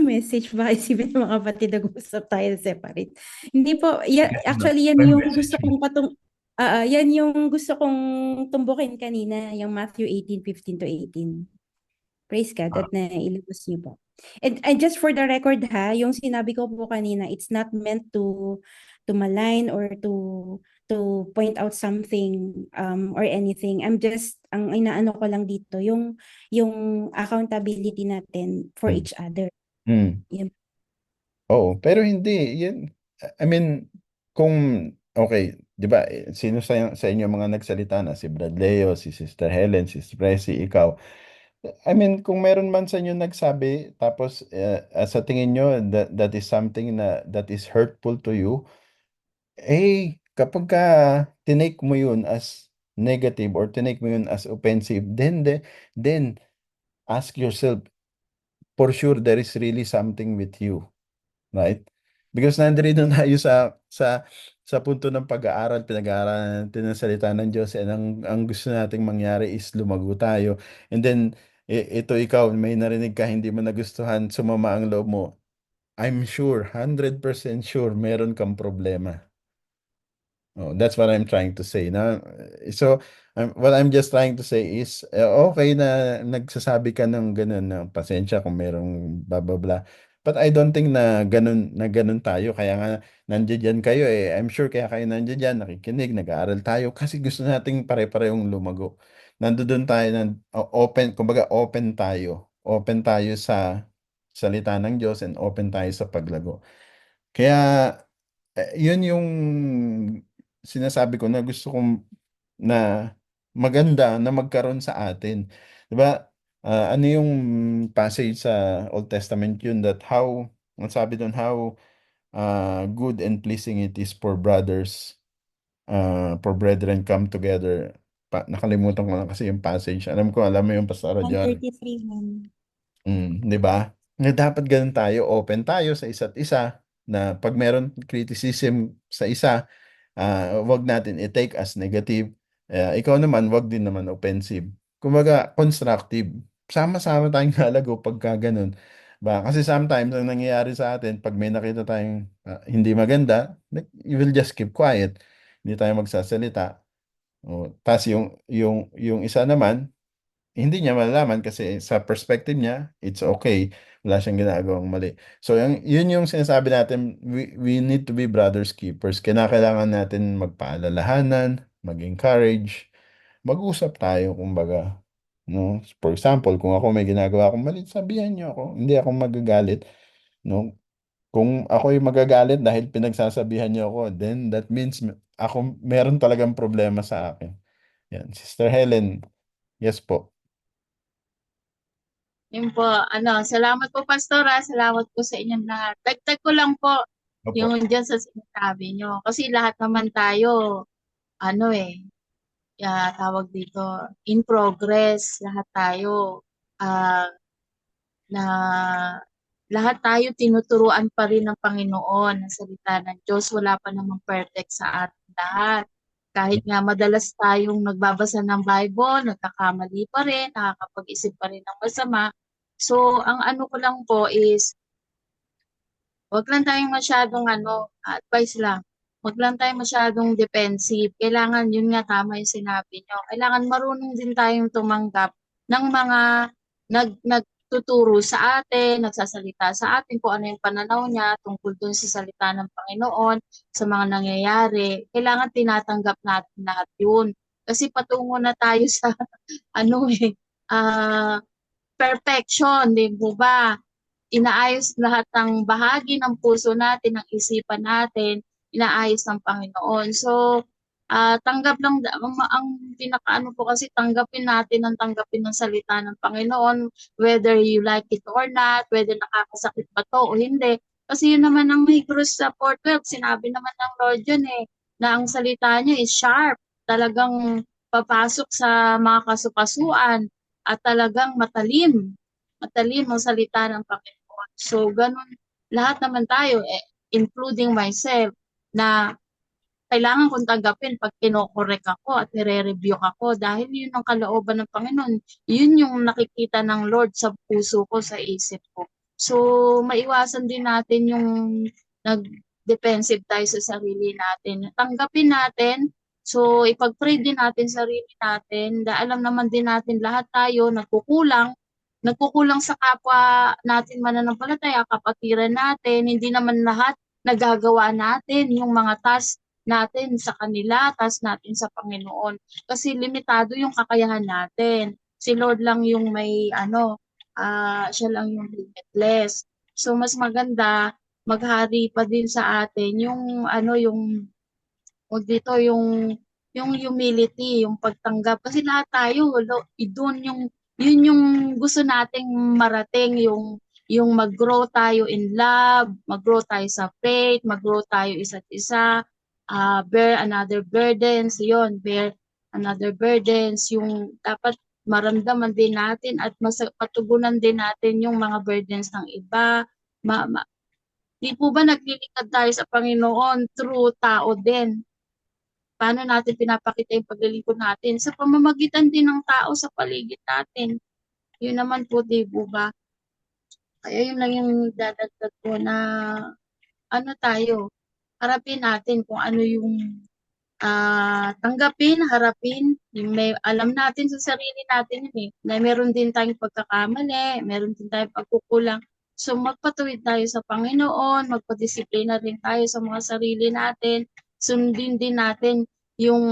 Message ba isipin ng mga kapatid nag-usap tayo separate. Hindi po, actually yan May yung message gusto kong yan yung gusto kong tumbukin kanina, yung Matthew 18:15 to 18. Praise God at nailabas niyo po. And just for the record ha, yung sinabi ko po kanina, it's not meant to malign or to point out something or anything. Ang inaano ko lang dito, yung accountability natin for each other. Hmm. Yan. Oo, pero hindi. Yan, I mean, kung, okay, di ba, sino sa inyo mga nagsalita na? Si Brad Leo, si Sister Helen, si Sister Pressy, ikaw. I mean, kung meron man sa inyo nagsabi, tapos sa tingin nyo that is something that is hurtful to you, kapag tinake mo yun as negative or tinake mo yun as offensive, then ask yourself, for sure there is really something with you. Right? Because nandito tayo sa sa punto ng pag-aaral, pinag-aaralan natin ang salita ng Diyos, and ang gusto nating mangyari is lumago tayo. And then, ito ikaw, may narinig ka, hindi mo nagustuhan, sumama ang loob mo. I'm sure, 100% sure, meron kang problema. Oh, that's what I'm trying to say. So, what I'm just trying to say is, okay na nagsasabi ka ng ganun, na pasensya kung merong blah, blah, blah. But I don't think na ganun tayo. Kaya nga, nandiyan kayo eh. I'm sure kaya kayo nandiyan, nakikinig, nag-aaral tayo, kasi gusto nating pare-parehong lumago. Nandoon tayo, open, kumbaga open tayo. Open tayo sa salita ng Diyos, and open tayo sa paglago. Kaya, yun yung sinasabi ko na gusto kong na maganda na magkaroon sa atin. 'Di ba? Ano yung passage sa Old Testament yun, that ang sabi doon, how good and pleasing it is for brethren come together. Nakalimutan ko lang kasi yung passage. Alam mo yung Pastor John. 133 man. 'Di ba? Na dapat ganun tayo, open tayo sa isa't isa, na pag meron criticism sa isa, wag natin i-take as negative. Ikaw naman, wag din naman offensive. Kumbaga, constructive. Sama-sama tayong lalago pagka ganun. Ba? Kasi sometimes, ang nangyayari sa atin, pag may nakita tayong hindi maganda, you will just keep quiet. Hindi tayo magsasalita. Tapos yung isa naman, hindi niya malalaman kasi sa perspective niya, it's okay. Wala siyang ginagawang mali. So, yun yung sinasabi natin, we need to be brothers keepers. Kailangan natin magpaalalahanan, mag-encourage, mag-usap tayo, kumbaga. No? For example, kung ako may ginagawa akong mali, sabihan niyo ako. Hindi ako magagalit. No? Kung ako'y magagalit dahil pinagsasabihan niyo ako, then that means ako meron talagang problema sa akin. Yan. Sister Helen, yes po. Yun po, salamat po Pastora, salamat po sa inyong lahat. Dagdag ko lang po Opo. yung dyan sa sinasabi nyo. Kasi lahat naman tayo, tawag dito, in progress, lahat tayo, na lahat tayo tinuturuan pa rin ng Panginoon, ng salita ng Diyos. Wala pa namang perfect sa ating lahat. Kahit nga madalas tayong nagbabasa ng Bible, nagkakamali pa rin, nakakapag-isip pa rin ng masama. So, ang ano ko lang po is, wag lang tayong masyadong advice lang. Wag lang tayong masyadong defensive. Kailangan, yun nga tama yung sinabi nyo. Kailangan marunong din tayong tumanggap ng mga nagtuturo sa atin, nagsasalita sa atin kung ano yung pananaw niya tungkol dun sa salita ng Panginoon, sa mga nangyayari. Kailangan tinatanggap natin lahat yun. Kasi patungo na tayo sa perfection, di ba? Inaayos lahat ng bahagi ng puso natin, ng isipan natin, inaayos ng Panginoon. So, tanggap lang, ang pinakaano po kasi tanggapin natin ang tanggapin ng salita ng Panginoon, whether you like it or not, whether nakakasakit ba to o hindi. Kasi yun naman ang Hebrews sa 4:12, sinabi naman ng Lord yun na ang salita niya is sharp, talagang papasok sa mga kasukasuan at talagang matalim ang salita ng Panginoon. So, ganun, lahat naman tayo, including myself, na kailangan kong tanggapin pag kinokorek ako at nire-rebuke ako dahil yun ang kalooban ng Panginoon. Yun yung nakikita ng Lord sa puso ko, sa isip ko. So, maiwasan din natin yung nag-defensive tayo sa sarili natin. Tanggapin natin, so ipag-pray din natin sarili natin, dahil alam naman din natin lahat tayo nagkukulang sa kapwa natin mananampalataya, kapatiran natin, hindi naman lahat nagagawa natin yung mga task natin sa kanila, task natin sa Panginoon. Kasi limitado yung kakayahan natin. Si Lord lang yung may siya lang yung limitless. So mas maganda maghari pa din sa atin yung yung humility, yung pagtanggap. Kasi lahat tayo, yun yung gusto nating marating, yung mag-grow tayo in love, mag-grow tayo sa faith, mag-grow tayo isa't isa, bear another burdens, yung dapat maramdaman din natin at patugunan din natin yung mga burdens ng iba, Di po ba naglilingkod tayo sa Panginoon through tao din? Paano natin pinapakita yung paglilingkod natin? Sa pamamagitan din ng tao sa paligid natin. Yun naman po, di po ba? Kaya yun lang yung dadagdag ko na ano tayo, harapin natin kung ano yung tanggapin, harapin, yung may alam natin sa sarili natin yun eh, na meron din tayong pagkakamali, meron din tayong pagkukulang. So magpatuwid tayo sa Panginoon, magpadisiplina rin tayo sa mga sarili natin, sundin din natin yung,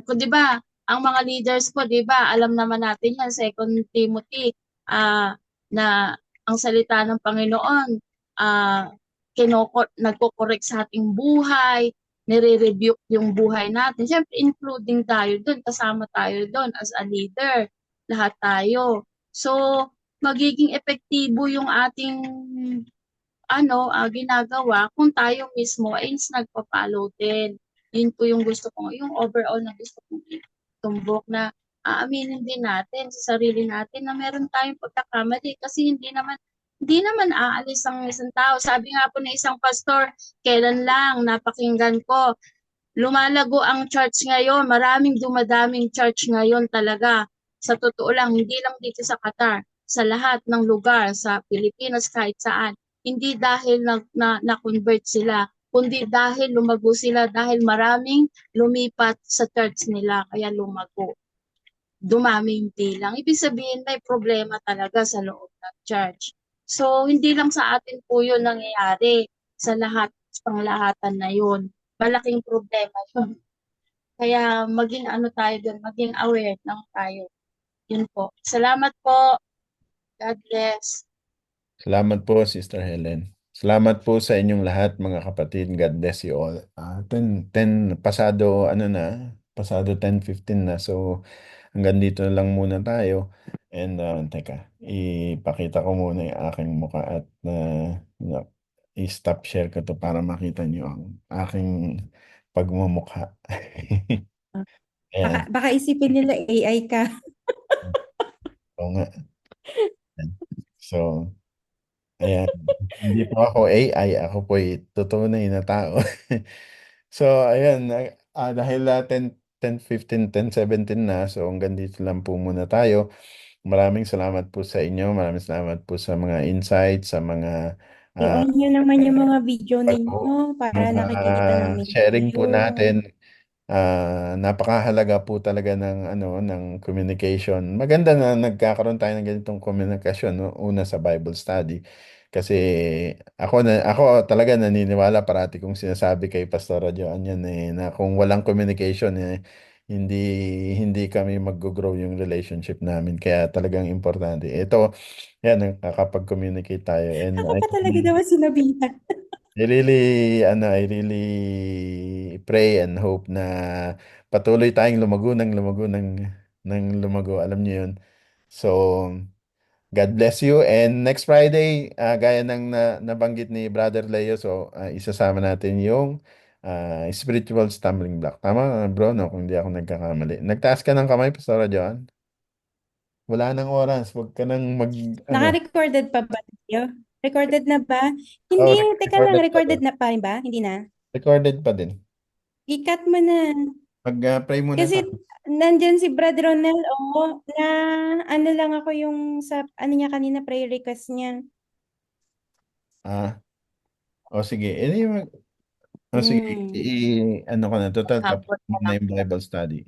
kung di ba, ang mga leaders po, di ba, alam naman natin yan, 2 Timothy, na ang salita ng Panginoon, nagko-correct sa ating buhay, nire-rebuke yung buhay natin. Siyempre, including tayo doon, kasama tayo doon as a leader. Lahat tayo. So, magiging epektibo yung ating ginagawa kung tayo mismo ay nagpa-follow din. Yun po yung gusto ko, yung overall na gusto kong itumbok na aaminin din natin sa sarili natin na meron tayong pagkakamali kasi hindi naman aalis ang isang tao. Sabi nga po ng isang pastor, kailan lang napakinggan ko, lumalago ang church ngayon, maraming dumadaming church ngayon talaga. Sa totoo lang, hindi lang dito sa Qatar, sa lahat ng lugar, sa Pilipinas, kahit saan. Hindi dahil na-convert sila, kundi dahil lumago sila, dahil maraming lumipat sa church nila, kaya lumago. Dumami yung bilang. Ibig sabihin, may problema talaga sa loob ng church. So, hindi lang sa atin po yun nangyayari, sa lahat, panglahatan na yun. Malaking problema yun. Kaya maging tayo dun, maging aware lang tayo. Yun po. Salamat po. God bless. Salamat po, Sister Helen. Salamat po sa inyong lahat, mga kapatid. God bless you all. 10 pasado, pasado 10:15 na. So, hanggang dito na lang muna tayo. And, teka, ipakita ko muna yung aking mukha at i-stop share ko to para makita nyo ang aking pagmumukha. Ayan. Baka isipin nila AI ka. Oo nga. So, ayan. Hindi po ako AI, ako po ay tunay na tao. So, ayan. Dahil 10:15, 10:17 na, so hanggang dito lang po muna tayo. Maraming salamat po sa inyo. Maraming salamat po sa mga insights, sa mga I-on nyo naman yung mga video po, ninyo para mga nakikita namin sharing po kayo. natin. Napakahalaga po talaga ng communication. Maganda na nagkakaroon tayo ng ganitong komunikasyon, no? Una sa Bible study. Kasi ako talaga naniniwala, parati kong sinasabi kay Pastora Joanne yan na kung walang communication hindi hindi kami mag-grow yung relationship namin. Kaya talagang importante. Ito, yan, nakakapag-communicate tayo. And Ako pa talaga naman sinabihan. I really pray and hope na patuloy tayong lumago ng lumago. Alam niyo yun. So, God bless you. And next Friday, gaya ng nabanggit ni Brother Leo, so isasama natin yung spiritual stumbling block. Tama, bro, no? Kung hindi ako nagkakamali. Nagtaas ka ng kamay, Pastor John? Wala nang oras. Huwag ka nang Naka-recorded pa ba tayo? Recorded na ba? Oh, Hindi, teka lang, recorded pa recorded din. na pa ba? Hindi na? Recorded pa din. I-cut mo na. Mag-pray muna Kasi tayo. nandyan si Brother Ronel, na ano lang ako yung sa, ano niya kanina, prayer request niya. Sige. Sige, Hmm. ano ko na, total tapos Hapon na na lang yung po. Bible study.